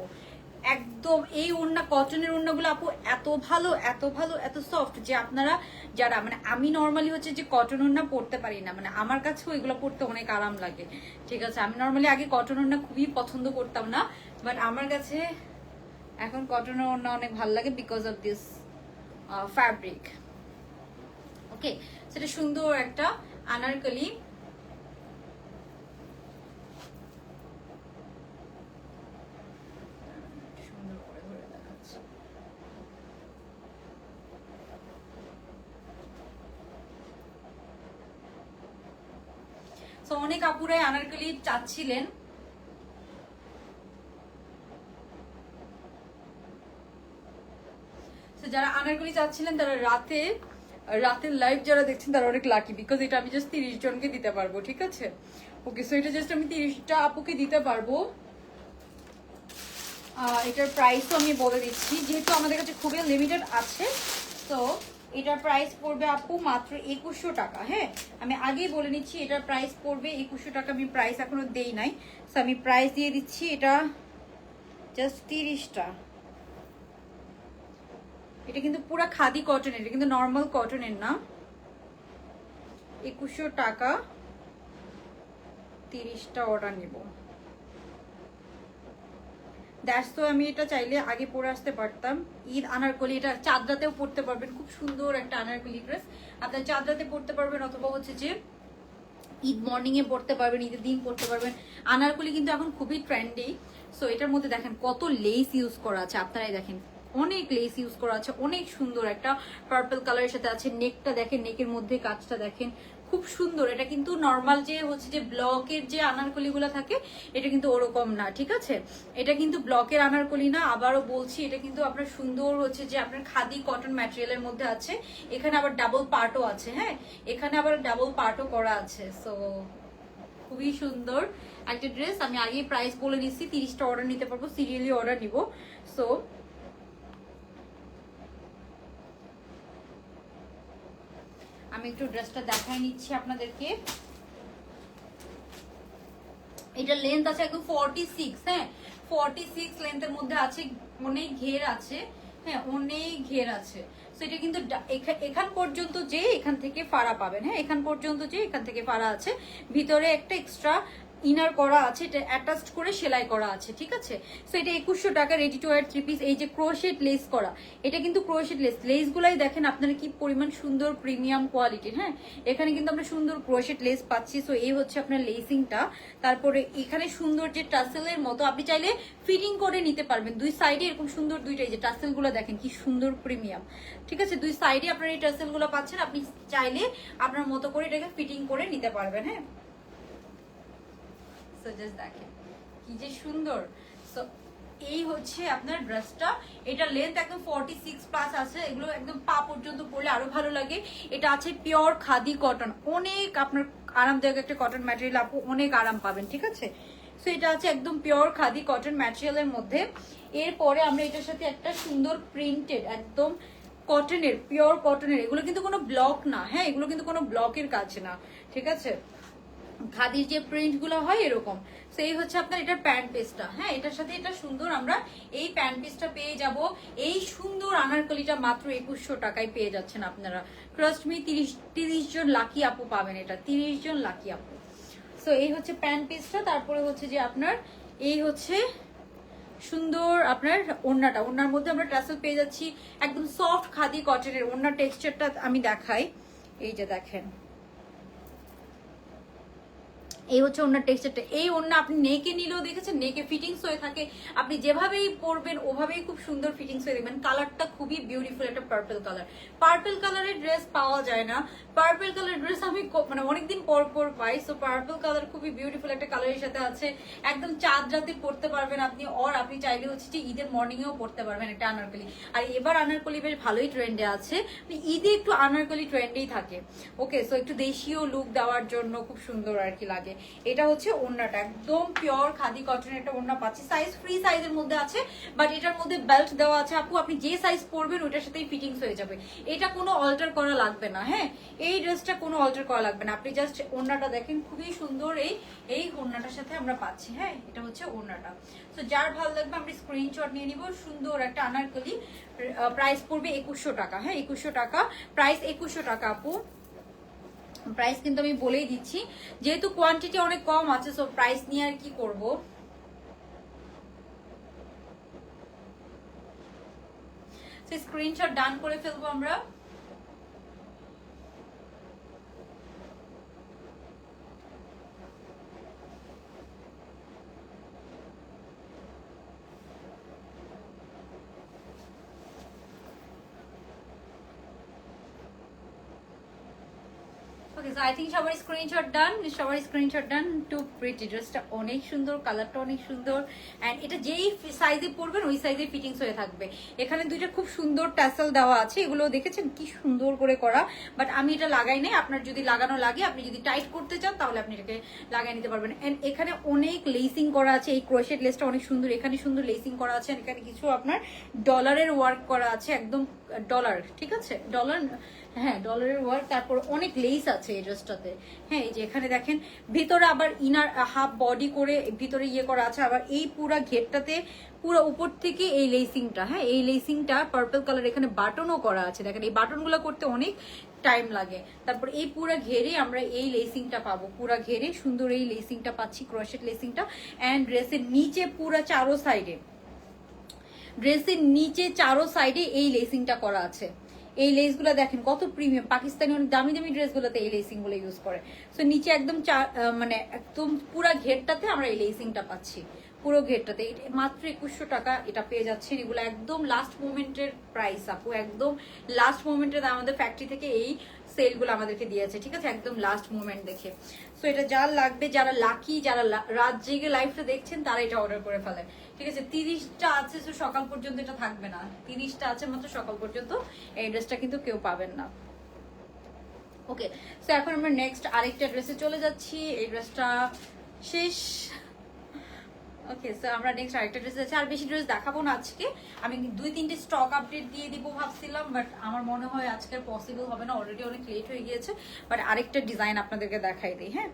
একদম। এই ওড়না, কটনের ওড়নাগুলো আপু এত ভালো, এত ভালো, এত সফট যে আপনারা যারা মানে আমি নর্মালি হচ্ছে যে কটন ওড়না পরতে পারি না, মানে আমার কাছেও এগুলো পরতে অনেক আরাম লাগে, ঠিক আছে? আমি নর্মালি আগে কটন ওড়না খুবই পছন্দ করতাম না, বাট আমার কাছে এখন কটনের ওড়না অনেক ভালো লাগে বিকজ অফ দিস ফ্যাব্রিক। ওকে, সেটা সুন্দর একটা আনারকলি। তো অনেক আপুরাই আনারকলি চাচ্ছিলেন, যারা আনারকলি চাচ্ছিলেন তারা রাতের লাইভ যারা দেখছেন তারা অনেক লাকি, বিকজ এটা আমি জাস্ট 30 জনকে দিতে পারবো, ঠিক আছে? ওকে, সো এটা জাস্ট আমি 30টা আপুকে দিতে পারবো। এটার প্রাইসও আমি বলে দিচ্ছি, যেহেতু আমাদের কাছে খুবই লিমিটেড আছে। তো এটার প্রাইস পড়বে আপু মাত্র 2100 টাকা। হ্যাঁ, আমি আগেই বলে নিচ্ছি এটার প্রাইস পড়বে 2100 টাকা। আমি প্রাইস এখনো দেই নাই, সো আমি প্রাইস দিয়ে দিচ্ছি। এটা জাস্ট 30টা। এটা কিন্তু পুরো খাদি কটনের, এটা কিন্তু নর্মাল কটনের না। 2100 টাকা, 30টা অর্ডার নিব। দ্যাটস তো আমি এটা চাইলে আগে পরে আসতে পারতাম। ঈদ আনারকলি, এটা চাঁদরাতেও পরতে পারবেন, খুব সুন্দর একটা আনারকলি ড্রেস। আপনার চাঁদরাতে পরতে পারবেন অথবা হচ্ছে যে ঈদ মর্নিং এ পরতে পারবেন, ঈদের দিন পরতে পারবেন। আনারকলি কিন্তু এখন খুবই ট্রেন্ডি। সো এটার মধ্যে দেখেন কত লেস ইউজ করা আছে, আপনারাই দেখেন অনেক লেস ইউজ করা আছে, অনেক সুন্দর একটা পার্পল কালারের সাথে আছে। নেকটা দেখেন, নেকের মধ্যে কাজটা দেখেন, খুব সুন্দর। এটা কিন্তু নর্মাল যে হচ্ছে যে ব্লকের যে আনারকলিগুলো থাকে এটা কিন্তু ওরকম না, ঠিক আছে? এটা কিন্তু ব্লকের আনারকলি না, আবারও বলছি, এটা কিন্তু আপনার সুন্দর হচ্ছে যে আপনার খাদি কটন ম্যাটেরিয়ালের মধ্যে আছে। এখানে আবার ডাবল পার্টও আছে। হ্যাঁ, এখানে আবার ডাবল পার্টও করা আছে। সো খুবই সুন্দর একটা ড্রেস। আমি আগেই প্রাইস বলে নিচ্ছি, 30টা অর্ডার নিতে পারবো, সিরিয়ালি অর্ডার নিব। সো আমি একটু ড্রেসটা দেখাই নিচ্ছি আপনাদেরকে। এটা লেন্থ আছে একদম 46। হ্যাঁ, 46 লেন্থের মধ্যে আছে, অনেক ঘের আছে। হ্যাঁ, অনেক ঘের আছে। সো এটা কিন্তু এখান পর্যন্ত যে এখান থেকে ফাড়া পাবেন। হ্যাঁ, এখান পর্যন্ত যে এখান থেকে ফাড়া আছে, ভিতরে একটা এক্সট্রা ইনার করা আছে, এটা অ্যাটাচড করে সেলাই করা আছে, ঠিক আছে? সো এটা 2100 টাকা, রেডি টু ওয়্যার 3 পিস। এই যে ক্রোশেট লেস করা, এটা কিন্তু ক্রোশেট লেসগুলাই দেখেন আপনারা কি পরিমাণ সুন্দর, প্রিমিয়াম কোয়ালিটির। হ্যাঁ, এখানে কিন্তু আমরা সুন্দর ক্রোশেট লেস পাচ্ছি। সো এই হচ্ছে আপনার লেসিংটা। তারপরে এখানে সুন্দর যে টাসেলের মতো, আপনি চাইলে ফিটিং করে নিতে পারবেন দুই সাইডে, এরকম সুন্দর দুইটা। এই যে টাসেলগুলো দেখেন কি সুন্দর প্রিমিয়াম, ঠিক আছে? দুই সাইডে আপনার এই টাসেলগুলো পাচ্ছেন, আপনি চাইলে আপনার মতো করে এটাকে ফিটিং করে নিতে পারবেন। হ্যাঁ, সো জাস্ট দেখেন কি যে সুন্দর। সো এই হচ্ছে আপনার ড্রেসটা। এটা লেন্থ একদম 46 প্লাস আছে, এগুলো একদম পা পর্যন্ত পরলে আরো ভালো লাগে। এটা আছে পিওর খাদি কটন, অনেক আপনার আরামদায়ক একটা কটন ম্যাটেরিয়াল, আপু অনেক আরাম পাবেন, ঠিক আছে? সো এটা আছে একদম পিওর খাদি কটন ম্যাটেরিয়ালের মধ্যে। এরপরে আমরা এটার সাথে একটা সুন্দর প্রিন্টেড একদম কটনের, পিওর কটনের, এগুলো কিন্তু কোনো ব্লক না। হ্যাঁ, এগুলো কিন্তু কোনো ব্লকের কাজ না, ঠিক আছে? খাদির যে প্রিন্ট গুলো হয় এরকম। সেই হচ্ছে আপনার এটার প্যান্ট পিসটা। হ্যাঁ, এটার সাথে এটা সুন্দর আমরা এই প্যান্ট পিসটা পেয়ে যাব। এই সুন্দর আনারকলিটা মাত্র 2100 টাকায় পেয়ে যাচ্ছেন আপনারা। ট্রাস্ট মি, 30 জন লাকি আপু পাবেন এটা, 30 জন লাকি আপু। সো এই হচ্ছে প্যান্ট পিসটা। তারপরে হচ্ছে যে আপনার এই হচ্ছে সুন্দর আপনার ওড়নাটা, ওড়নার মধ্যে আমরা টাসেল পেয়ে যাচ্ছি, একদম সফট খাদি কটনের ওড়নার টেক্সচারটা আমি দেখাই। এই যে দেখেন, এই হচ্ছে ওনার টেক্সচারটা। এই ওড়না আপনি নেকে নিলেও দেখেছেন, নেকে ফিটিংস হয়ে থাকে, আপনি যেভাবেই পরবেন ওভাবেই খুব সুন্দর ফিটিংস হয়ে দেখবেন। কালারটা খুবই বিউটিফুল, একটা পার্পল কালার। পার্পল কালারের ড্রেস পাওয়া যায় না, পার্পল কালার ড্রেস আমি মানে অনেকদিন পর পর পাই। সো পার্পল কালার খুবই বিউটিফুল একটা কালারের সাথে আছে, একদম চাঁদ রাতে পরতে পারবেন আপনি, অর আপনি চাইলে হচ্ছে যে ঈদের মর্নিং এও পরতে পারবেন একটা আনারকলি। আর এবার আনারকলি বেশ ভালোই ট্রেন্ডে আছে, ঈদে একটু আনারকলি ট্রেন্ডেই থাকে। ওকে, সো একটু দেশীয় লুক দেওয়ার জন্য খুব সুন্দর আর কি লাগে। এটা হচ্ছে ওড়নাটা, একদম পিওর খাদি কটনের একটা ওড়না পাচ্ছি, সাইজ ফ্রি সাইজের মধ্যে আছে, বাট এটার মধ্যে বেল্ট দেওয়া আছে আপু, আপনি যে সাইজ পরবেন ওইটার সাথেই ফিটিংস হয়ে যাবে, এটা কোনো অল্টার করা লাগবে না। হ্যাঁ, এই ড্রেসটা কোনো অল্টার করা লাগবে না, আপনি জাস্ট ওড়নাটা দেখেন খুবই সুন্দর, এই ওড়নাটার সাথে আমরা পাচ্ছি। হ্যাঁ, এটা হচ্ছে ওড়নাটা। তো যার ভালো লাগবে আমরা স্ক্রিনশট নিয়ে নিব। সুন্দর একটা আনারকলি, প্রাইস পড়বে 2100 টাকা। হ্যাঁ, 2100 টাকা প্রাইস, 2100 টাকা আপু প্রাইস কিন্তু আমি বলেই দিচ্ছি, যেহেতু কোয়ান্টিটি অনেক কম আছে, সো প্রাইস নিয়ে আর কি করব। স্ক্রিনশট ডান করে ফেলবো আমরা। ওকে, সো আই থিংক সবার স্ক্রিনশট ডান, সবার স্ক্রিনশট ডান। টু প্রিটি, ড্রেসটা অনেক সুন্দর, কালারটা অনেক সুন্দর, অ্যান্ড এটা যেই সাইজে পরবেন ওই সাইজে ফিটিংস হয়ে থাকবে। এখানে দুইটা খুব সুন্দর ট্যাসেল দেওয়া আছে, এগুলো দেখেছেন কি সুন্দর করে করা, বাট আমি এটা লাগাই নাই। আপনার যদি লাগানো লাগে, আপনি যদি টাইট করতে চান তাহলে আপনি এটাকে লাগাই নিতে পারবেন। অ্যান্ড এখানে অনেক লেসিং করা আছে, এই ক্রোশেট লেসটা অনেক সুন্দর, এখানে সুন্দর লেসিং করা আছে, এখানে কিছু আপনার ডলারের ওয়ার্ক করা আছে, একদম ডলার, ঠিক আছে, ডলার, হ্যাঁ ডলারের ওয়ার্ক। তারপর অনেক লেস আছে এই ড্রেসটাতে। হ্যাঁ, এই যে এখানে দেখেন ভিতরে আবার ইনার হাফ বডি করে ভিতরে ইয়ে করা আছে, আবার এই পুরা ঘেরটাতে পুরো উপর থেকে এই লেসিংটা, হ্যাঁ এই লেসিংটা পার্পল কালার, এখানে বাটনও করা আছে, দেখেন এই বাটনগুলো করতে অনেক টাইম লাগে। তারপর এই পুরা ঘেরে আমরা এই লেসিংটা পাবো, পুরা ঘেরে সুন্দর এই লেসিংটা পাচ্ছি, ক্রোশেট লেসিংটা। অ্যান্ড ড্রেসের নিচে পুরা চারো সাইডে, ড্রেসের নিচে চারো সাইডে এই লেসিংটা করা আছে। এই লেসগুলো দেখেন কত প্রিমিয়াম, পাকিস্তানি অনেক দামি দামি ড্রেসগুলোতে এই লেসিং গুলো ইউজ করে। সো নিচে একদম মানে একদম পুরা ঘেরটাতে আমরা এই লেসিংটা পাচ্ছি, পুরো ঘেরটাতে। মাত্র 2100 টাকা এটা পেয়ে যাচ্ছেন। এগুলো একদম লাস্ট মোমেন্টের প্রাইস আপু, একদম লাস্ট মোমেন্টের আমাদের ফ্যাক্টরি থেকে এই সেলগুলো আমাদেরকে দিয়েছে, ঠিক আছে, একদম লাস্ট মোমেন্ট দেখে। সো এটা যার লাগবে, যারা লাকি, যারা রাত জেগে লাইফটা দেখছেন তারা এটা অর্ডার করে ফেলেন, ঠিক আছে। 30টা আছে, তো সকাল পর্যন্ত এটা থাকবে না, 30টা আছে মাত্র, সকাল পর্যন্ত এই ড্রেসটা কিন্তু কেউ পাবেন না। ওকে, সো এখন আমরা নেক্সট আরেকটা ড্রেসে চলে যাচ্ছি, এই ড্রেসটা শেষ। ওকে, সো আমরা নেক্সট আরেকটা ড্রেস আছে, আর বেশি ড্রেস দেখাবো না আজকে, আমি 2-3টে স্টক আপডেট দিয়ে দিব ভাবছিলাম, বাট আমার মনে হয় আজকে পসিবল হবে না, অলরেডি অনেক লেট হয়ে গিয়েছে। বাট আরেকটা ডিজাইন আপনাদেরকে দেখাই দিই। হ্যাঁ,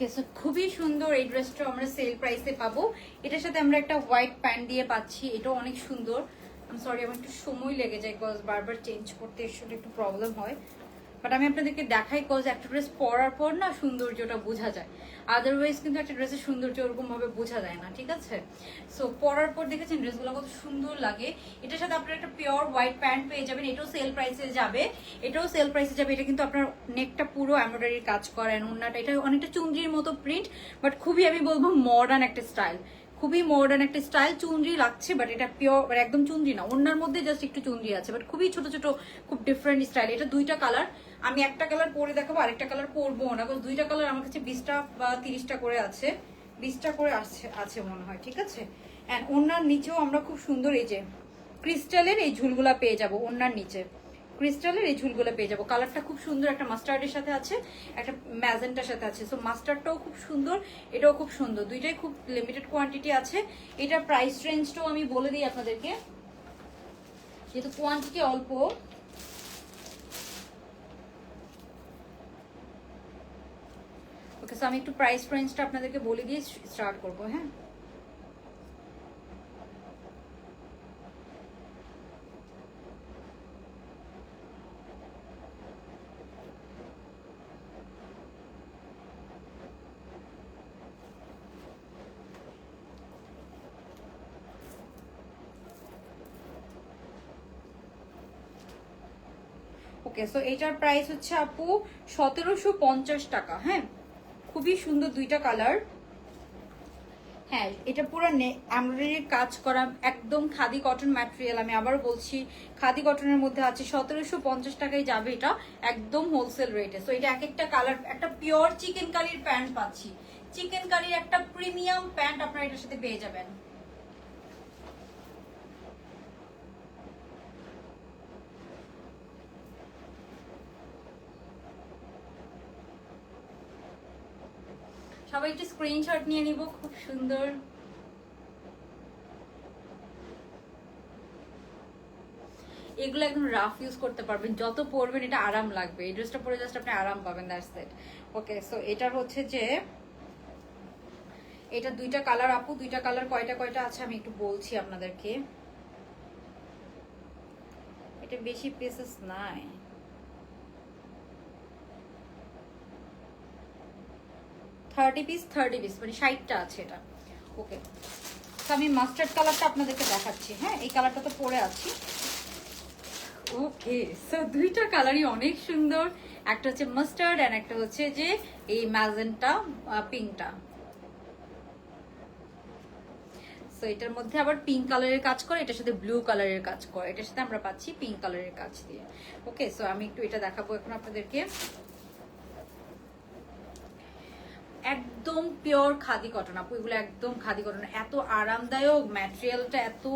ওকে, সো খুবই সুন্দর এই ড্রেসটা আমরা সেল প্রাইসে পাবো। এটার সাথে আমরা একটা হোয়াইট প্যান্ট দিয়ে পাচ্ছি, এটাও অনেক সুন্দর। আমি সরি, আমার একটু সময় লেগে যায় বিকজ বারবার চেঞ্জ করতে আসলে একটু প্রবলেম হয়, বাট আমি আপনাদেরকে দেখাই কজ একটা ড্রেস পরার পর না সৌন্দর্যটা বোঝা যায়, আদারওয়াইজ কিন্তু একটা ড্রেসের সৌন্দর্য ওরকম ভাবে বোঝা যায় না, ঠিক আছে? সো পরার পর দেখেছেন ড্রেসগুলো কত সুন্দর লাগে। এটার সাথে আপনার একটা পিওর হোয়াইট প্যান্ট পেয়ে যাবেন, এটাও সেল প্রাইসে যাবে, এটাও সেল প্রাইসে যাবে। এটা কিন্তু আপনার নেকটা পুরো এমব্রয়ডারির কাজ করেন, ওন্নাটা এটা অনেকটা চুনরির মতো প্রিন্ট, বাট খুবই আমি বলবো মডার্ন একটা স্টাইল, খুবই মডার্ন একটা স্টাইল। চুনরি লাগছে বাট এটা পিওর একদম চুনরি না, ওনার মধ্যে জাস্ট একটু চুনরি আছে, বাট খুবই ছোট ছোট খুব ডিফারেন্ট স্টাইল। এটা দুইটা কালার, আমি একটা কালার পরে দেখাবো, আরেকটা কালার পরবো না, দুইটা কালার আমার কাছে 20টা বা 30টা করে আছে, 20টা করে আছে মনে হয়, ঠিক আছে? অ্যান্ড ওনার নিচেও আমরা খুব সুন্দর এই যে ক্রিস্টালের এই ঝুলগুলা পেয়ে যাবো, ওনার নিচে ক্রিস্টালের এই ঝুলগুলো পেয়ে যাবো। কালারটা খুব সুন্দর, একটা মাস্টার্ডের সাথে আছে, একটা ম্যাজেন্টার সাথে আছে। সো মাস্টার্ডটাও খুব সুন্দর, এটাও খুব সুন্দর, দুইটাই খুব লিমিটেড কোয়ান্টিটি আছে। এটার প্রাইস রেঞ্জটাও আমি বলে দিই আপনাদেরকে, যেহেতু কোয়ান্টিটি অল্প। ওকে, সো আমি একটু প্রাইস রেঞ্জটা আপনাদেরকে বলে দিয়ে স্টার্ট করবো, হ্যাঁ? ওকে, সো এটার প্রাইস হচ্ছে আপু 1750 টাকা, হ্যাঁ? খুবই সুন্দর দুইটা কালার। হ্যাঁ, এটা পুরো এমব্রয়ডারির কাজ করা, একদম খাদি কটন ম্যাটেরিয়াল। আমি আবার বলছি, খাদি কটনের মধ্যে আছে, 1750 টাকায় যাবে এটা, একদম হোলসেল রেটে। সো এটা এক একটা কালার, একটা পিওর চিকেন কারির প্যান্ট পাচ্ছি, চিকেন কারির একটা প্রিমিয়াম প্যান্ট আপনারা এটার সাথে পেয়ে যাবেন। সবাই একটু স্ক্রিনশট নিয়ে নিব, খুব সুন্দর। এগুলো একদম রাফ ইউজ করতে পারবেন, যত পরবেন এটা আরাম লাগবে, এই ড্রেসটা পরে জাস্ট আপনি আরাম পাবেন, দ্যাটস ইট। ওকে, সো এটার হচ্ছে যে এটা দুইটা কালার আপু, দুইটা কালার কয়টা কয়টা আছে আমি একটু বলছি আপনাদেরকে। এটা বেশি পিসেস নাই, 30 পিস 30 পিস মানে 60টা আছে এটা। ওকে, তো আমি মাস্টার্ড কালারটা আপনাদেরকে দেখাচ্ছি, হ্যাঁ? এই কালারটা তো পরে আছি। ওকে, সো দুইটা কালারই অনেক সুন্দর, একটা হচ্ছে মাস্টার্ড এন্ড একটা হচ্ছে যে এই ম্যাজেন্টা পিঙ্কটা। সো এটার মধ্যে আবার পিঙ্ক কালারের কাজ করে, এটার সাথে ব্লু কালারের কাজ করে, এটার সাথে আমরা পাচ্ছি পিঙ্ক কালারের কাজ দিয়ে। ওকে, সো আমি একটু এটা দেখাবো এখন আপনাদেরকে। একদম পিওর খাদি কটন আপু, এগুলো একদম খাদি কটন, এত আরামদায়ক ম্যাটেরিয়ালটা, এত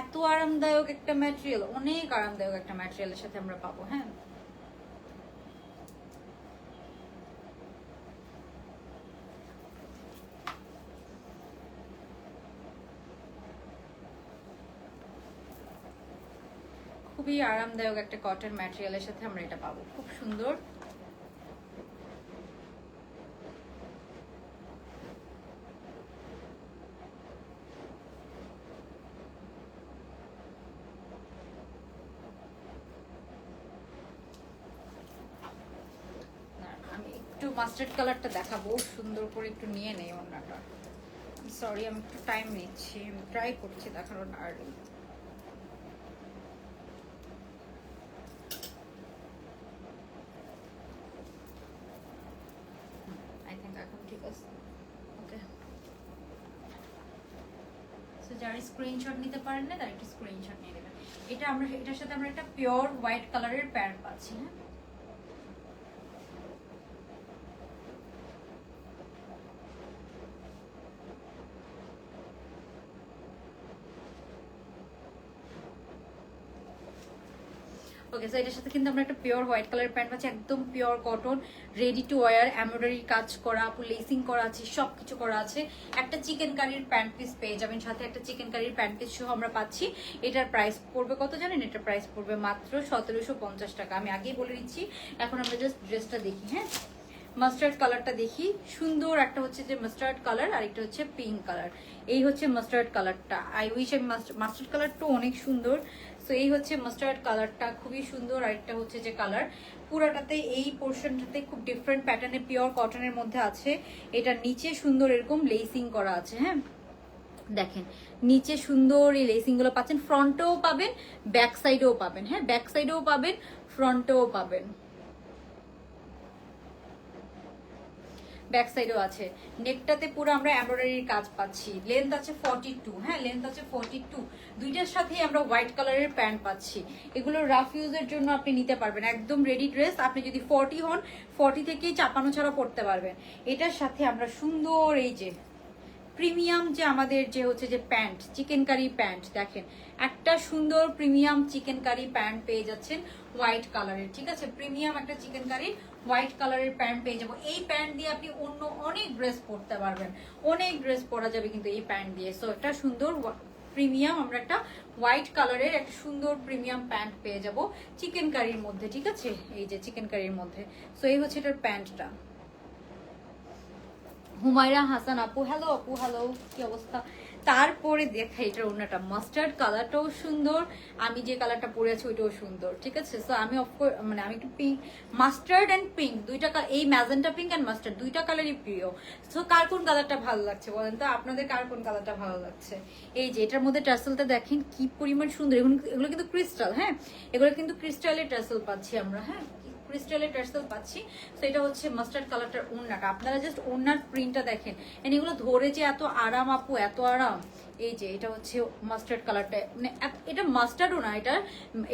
এত আরামদায়ক একটা ম্যাটেরিয়াল, অনেক আরামদায়ক একটা ম্যাটেরিয়ালের সাথে আমরা পাবো, হ্যাঁ? খুবই আরামদায়ক একটা কটন ম্যাটেরিয়ালের সাথে আমরা এটা পাবো, খুব সুন্দর। আমি একটু মাস্টার্ড কালারটা দেখাবো, সুন্দর করে একটু নিয়ে নেই ওনাটা। সরি, আমি একটু টাইম নিচ্ছি, আমি ট্রাই করছি দেখানোর। আর আই থিঙ্ক এখন ঠিক আছে। ওকে, সো যারা স্ক্রিনশট নিতে পারেন না তারা একটু স্ক্রিনশট নিয়ে নেবেন। এটা আমরা এটার সাথে আমরা একটা পিওর হোয়াইট কালারের প্যান্ট পাচ্ছি, হ্যাঁ? ওকে, সো এটার সাথে কিন্তু আমরা একটা পিওর হোয়াইট কালার প্যান্ট পাচ্ছি, একদম pure cotton, ready to wire, embroidery কাজ করা, লেসিং করা আছে, সবকিছু করা আছে। একটা চিকেন কারির প্যান্ট পিস পেয়ে যাবেন, সাথে একটা চিকেন কারির প্যান্ট পিস সহ আমরা পাচ্ছি। এটার প্রাইস পড়বে কত জানেন? এটার প্রাইস পড়বে মাত্র 1750 টাকা। আমি আগেই বলে দিচ্ছি, এখন আমরা জাস্ট ড্রেসটা দেখি, হ্যাঁ? মাস্টার্ড কালারটা দেখি, সুন্দর একটা হচ্ছে যে মাস্টার্ড কালার আর একটা হচ্ছে পিঙ্ক কালার। এই হচ্ছে মাস্টার্ড কালারটা, আই উইশ আমি মাস্টার্ড কালারটা অনেক সুন্দর। সো এই হচ্ছে মাস্টার্ড কালারটা, খুবই সুন্দর। আরেকটা হচ্ছে যে কালার পুরাটাতে এই পোর্শনটাতে খুব ডিফারেন্ট প্যাটার্নে পিওর কটনের মধ্যে আছে। এটা নিচে সুন্দর এরকম লেসিং করা আছে, হ্যাঁ দেখেন নিচে সুন্দর এই লেসিং গুলো পাচ্ছেন, ফ্রন্টেও পাবেন ব্যাক সাইডেও পাবেন, হ্যাঁ ব্যাক সাইডেও পাবেন ফ্রন্টেও পাবেন, ব্যাক সাইডেও আছে। নেকটাতে পুরো আমরা এমব্রয়ডারির কাজ পাচ্ছি। লেন্থ আছে 42, হ্যাঁ লেন্থ আছে 42। দুইটার সাথেই আমরা হোয়াইট কালারের প্যান্ট পাচ্ছি। এগুলো রাফ ইউজের জন্য আপনি নিতে পারবেন, একদম রেডি ড্রেস। আপনি যদি 40 হন 40 থেকেই চাপানো ছাড়া পড়তে পারবেন। এটার সাথে আমরা সুন্দর এই যে প্রিমিয়াম যে আমাদের যে হচ্ছে যে প্যান্ট, চিকেন কারি প্যান্ট, দেখেন একটা সুন্দর প্রিমিয়াম চিকেন কারি প্যান্ট পেয়ে যাচ্ছেন হোয়াইট কালারের, ঠিক আছে প্রিমিয়াম একটা চিকেন কারি হোয়াইট কালারের প্যান্ট পেয়ে যাবো। এই প্যান্ট দিয়ে আপনি অন্য অনেক ড্রেস পরতে পারবেন, অনেক ড্রেস পরা যাবে কিন্তু এই প্যান্ট দিয়ে। সো একটা সুন্দর প্রিমিয়াম আমরা একটা হোয়াইট কালারের একটা সুন্দর প্রিমিয়াম প্যান্ট পেয়ে যাব চিকেন কারির মধ্যে, ঠিক আছে এই যে চিকেন কারির মধ্যে। সো এই হচ্ছে এটার প্যান্টটা। হুমায়রা হাসান আপু, হ্যালো আপু, হ্যালো কি অবস্থা। তারপরে দেখা এটার ওড়নাটা মাস্টার্ড কালারটাও সুন্দর, আমি যে কালারটা পরে আছি ওইটাও সুন্দর, ঠিক আছে। সো আমি মানে আমি একটু পিঙ্ক, মাস্টার্ড অ্যান্ড পিঙ্ক দুইটা, এই ম্যাজেন্টা পিঙ্ক অ্যান্ড মাস্টার্ড দুইটা কালারই প্রিয়। সো কার কোন কালারটা ভালো লাগছে বলেন তো, আপনাদের কার কোন কালারটা ভালো লাগছে। এই যে এটার মধ্যে টাসেলটা দেখেন কি পরিমাণ সুন্দর, এগুলো কিন্তু ক্রিস্টাল, হ্যাঁ এগুলো কিন্তু ক্রিস্টালের টাসেল পাচ্ছি আমরা, হ্যাঁ ক্রিস্টালের টার্সেল পাচ্ছি। তো এটা হচ্ছে মাস্টার্ড কালারটার ওড়নাটা, আপনারা জাস্ট ওড়নার প্রিন্টটা দেখেন, এগুলো ধরে যে এত আরাম আপু, এত আরাম। এই যে এটা হচ্ছে মাস্টার্ড কালারটা, মানে এটা মাস্টার্ডও না,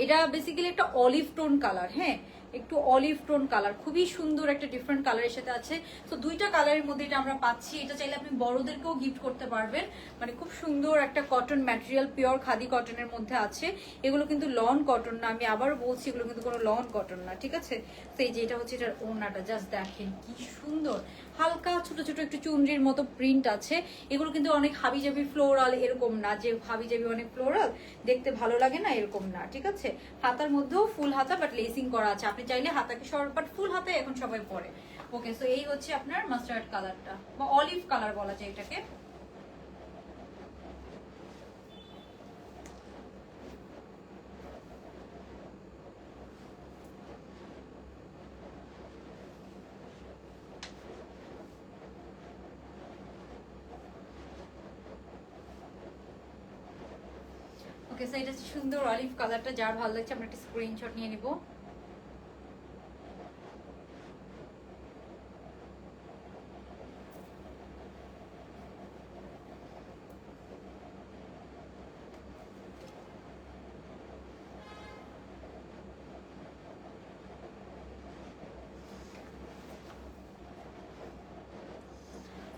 এটা বেসিক্যালি একটা অলিভ টোন কালার, হ্যাঁ একটু অলিভ টোন কালার, খুবই সুন্দর একটা ডিফারেন্ট কালারের সাথে আছে। তো দুইটা কালারের মধ্যে এটা আমরা পাচ্ছি। এটা চাইলে আপনি বড়দেরকেও গিফট করতে পারবেন, মানে খুব সুন্দর একটা কটন ম্যাটেরিয়াল, পিওর খাদি কটনের মধ্যে আছে। এগুলো কিন্তু লন কটন না, আমি আবার বলছি এগুলো কিন্তু কোনো লন কটন না, ঠিক আছে। তো এই যে এটা হচ্ছে এটার ওড়নাটা, জাস্ট দেখেন কি সুন্দর, হালকা ছোট ছোট একটু চুনরির মতো প্রিন্ট আছে। এগুলো কিন্তু অনেক হাবিজাবি ফ্লোরাল এরকম না, যে হাবিজাবি অনেক ফ্লোরাল দেখতে ভালো লাগে না এরকম না, ঠিক আছে। হাতার মধ্যেও ফুল হাতা বাট লেসিং করা আছে, আপনি চাইলে হাতাকে সর, বাট ফুল হাতে এখন সবাই পরে। ওকে সো এই হচ্ছে আপনার মাস্টার্ড কালারটা বা অলিভ কালার বলা যায় এটাকে। ওকে সো এটা সুন্দর অলিভ কালারটা, যার ভালো লাগছে আমরা একটা স্ক্রিনশট নিয়ে নিব।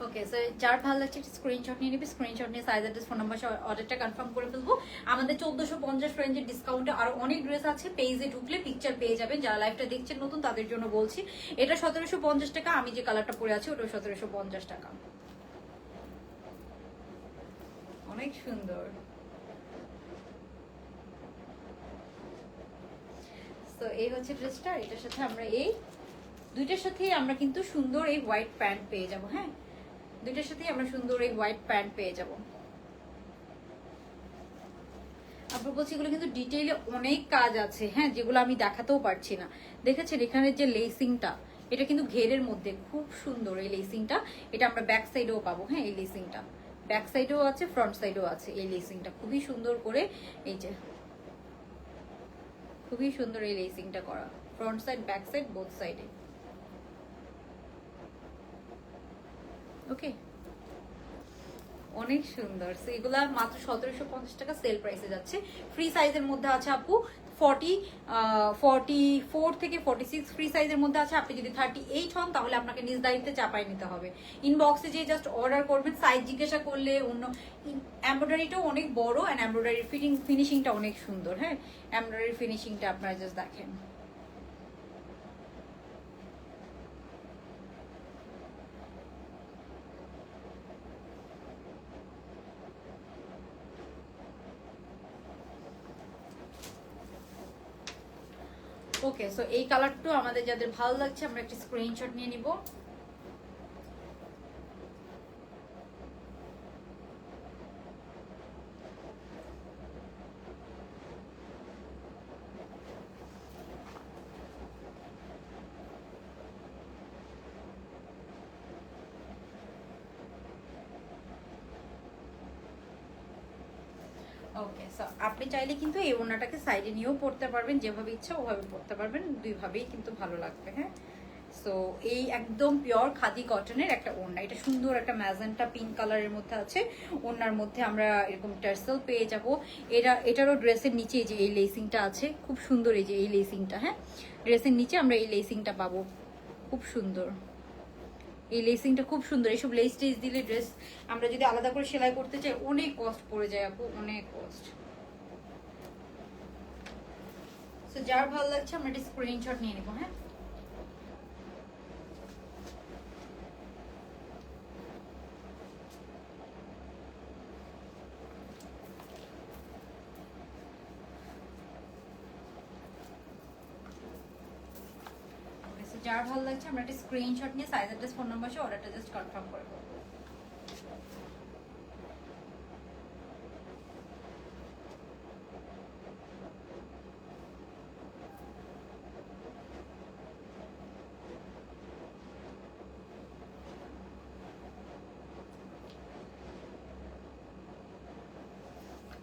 ওকে সো যার ভালো লাগছে একটা স্ক্রিনশট নিয়ে নিবি, স্ক্রিনশট নিয়ে সাইজ অ্যাড্রেস ফোন নাম্বার অর্ডারটা কনফার্ম করে ফেলবো। আমাদের 1450 রেঞ্জের ডিসকাউন্টে আরো অনেক ড্রেস আছে, পেজে ঢুকলে পিকচার পেয়ে যাবেন। যারা লাইভটা দেখছেন নতুন তাদের জন্য বলছি, এটা 1750 টাকা, আমি যে কালারটা পরে আছি ওটা 1750 টাকা, অনেক সুন্দর। তো এই হচ্ছে ড্রেসটা, এটার সাথে আমরা এই দুইটার সাথেই আমরা কিন্তু সুন্দর এই হোয়াইট প্যান্ট পেয়ে যাব, হ্যাঁ দুইটার সাথেই আমরা সুন্দর এই হোয়াইট প্যান্ট পেয়ে যাব। আপনার বলছি এগুলো কিন্তু ডিটেইলে অনেক কাজ আছে, হ্যাঁ যেগুলো আমি দেখাতেও পারছি না। দেখেছেন এখানে যে লেসিংটা, এটা কিন্তু ঘেরের মধ্যে খুব সুন্দর এই লেসিংটা। এটা আমরা ব্যাক সাইডেও পাবো, হ্যাঁ এই লেসিংটা ব্যাক সাইডেও আছে, ফ্রন্ট সাইডেও আছে। এই লেসিংটা খুবই সুন্দর করে, এই যে খুবই সুন্দর এই লেসিংটা করা, front side back side both সাইডে। ওকে অনেক সুন্দর। এগুলা মাত্র 1750 টাকা সেল প্রাইসে যাচ্ছে। ফ্রি সাইজের মধ্যে আছে আপু 44 থেকে 46 ফ্রি সাইজের মধ্যে আছে। আপনি যদি 38 হন তাহলে আপনাকে নিজ দায়িত্বে চাপাই নিতে হবে। ইনবক্সে যে জাস্ট অর্ডার করবেন, সাইজ জিজ্ঞাসা করলে অন্য, এমব্রয়ডারিটাও অনেক বড় অ্যান্ড এমব্রয়ডারির ফিনিশিংটা অনেক সুন্দর, হ্যাঁ এমব্রয়ডারির ফিনিশিংটা আপনারা জাস্ট দেখেন। ওকে, সো এই কালারটা আমাদের যাদের ভালো লাগছে আমরা একটা স্ক্রিনশট নিয়ে নিব। ওকে, সো আপনি চাইলে কিন্তু এই ওড়নাটাকে সাইডে নিয়েও পরতে পারবেন, যেভাবে ইচ্ছা ওভাবে পরতে পারবেন, দুইভাবেই কিন্তু ভালো লাগবে। হ্যাঁ, সো এই একদম পিওর খাদি কটনের একটা ওড়না, এটা সুন্দর একটা ম্যাজেন্টা পিঙ্ক কালারের মধ্যে আছে। ওড়নার মধ্যে আমরা এরকম টার্সেল পেয়ে যাব। এটারও ড্রেসের নিচে যে এই লেসিংটা আছে, খুব সুন্দর এই যে এই লেসিংটা। হ্যাঁ, ড্রেসের নিচে আমরা এই লেসিংটা পাবো, খুব সুন্দর এই লেসিংটা, খুব সুন্দর। এইসব লেস টেস দিলে ড্রেস আমরা যদি আলাদা করে সেলাই করতে চাই অনেক কস্ট পড়ে যায় আপু, অনেক কস্ট। সো যার ভালো লাগছে আমরা একটা স্ক্রিনশট নিয়ে নেবো। হ্যাঁ, যার ভালো লাগছে আমরা একটা স্ক্রিনশট নিয়ে সাইজ অ্যাড্রেস ফোন নাম্বার সহ অর্ডারটা জাস্ট কনফার্ম করে দেবো।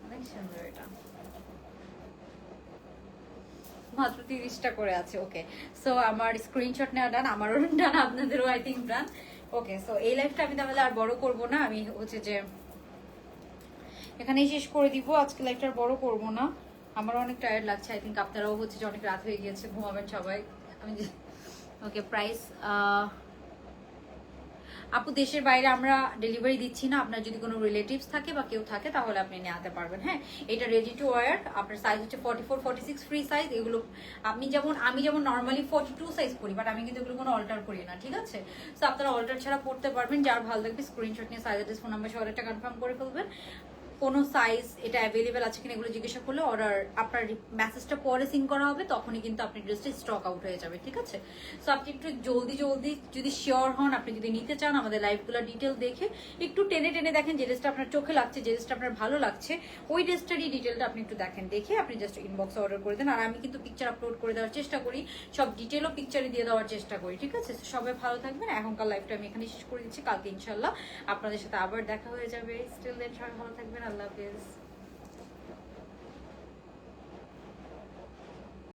অনেক সুন্দর এটা, মাত্র 30টা করে আছে। ওকে, সো আমার স্ক্রিনশট নেওয়া ডান, আমারও ডান, আপনাদেরও I think done. Okay, so এই লাইফটা আমি তাহলে আর বড় করব না, আমি হচ্ছে যে এখানেই শেষ করে দিব। আজকে লাইফটা আর বড় করব না, আমার অনেক টায়ার্ড লাগছে। আই থিঙ্ক আপনারাও হচ্ছে যে অনেক রাত হয়ে গিয়েছে, ঘুমাবেন সবাই। আমি ওকে, প্রাইস আপু দেশের বাইরে আমরা ডেলিভারি দিচ্ছি না, আপনার যদি কোনো রিলেটিভস থাকে বা কেউ থাকে তাহলে আপনি নিয়ে আনতে পারবেন। হ্যাঁ, এটা রেডি টু ওয়্যার, আপনার সাইজ হচ্ছে 44, 46 ফ্রি সাইজ। এগুলো আমি যেমন নর্মালি 42 সাইজ করি, বাট আমি কিন্তু এগুলো কোনো অল্টার করি না, ঠিক আছে? সো আপনারা অল্টার ছাড়া পড়তে পারবেন। যার ভালো লাগবে স্ক্রিনশট নিয়ে সাইজ অ্যাড্রেস ফোন নাম্বার সহ অর্ডারটা কনফার্ম করে ফেলবেন। কোনো সাইজ এটা অ্যাভেলেবেল আছে কিনা এগুলো জিজ্ঞাসা করলে অর্ডার আপনার মেসেজটা পরে সিন করা হবে, তখনই কিন্তু আপনি ড্রেসটা স্টক আউট হয়ে যাবে, ঠিক আছে? সো আপনি একটু জলদি যদি শিওর হন, আপনি যদি নিতে চান, আমাদের লাইভগুলো ডিটেল দেখে একটু টেনে টেনে দেখেন, যে ড্রেসটা আপনার চোখে লাগছে, যে ড্রেসটা আপনার ভালো লাগছে, ওই ড্রেসটারই ডিটেলটা আপনি একটু দেখেন, দেখে আপনি জাস্ট ইনবক্সে অর্ডার করে দেন। আর আমি কিন্তু পিকচার আপলোড করে দেওয়ার চেষ্টা করি, সব ডিটেলও পিকচারে দিয়ে দেওয়ার চেষ্টা করি, ঠিক আছে? সবাই ভালো থাকবেন। এখনকার লাইভটা আমি এখানে শেষ করে দিচ্ছি, কালকে ইনশাল্লাহ আপনাদের সাথে আবার দেখা হয়ে যাবে। স্টিল দেন সবাই ভালো থাকবেন, আল্লাহ হাফেজ।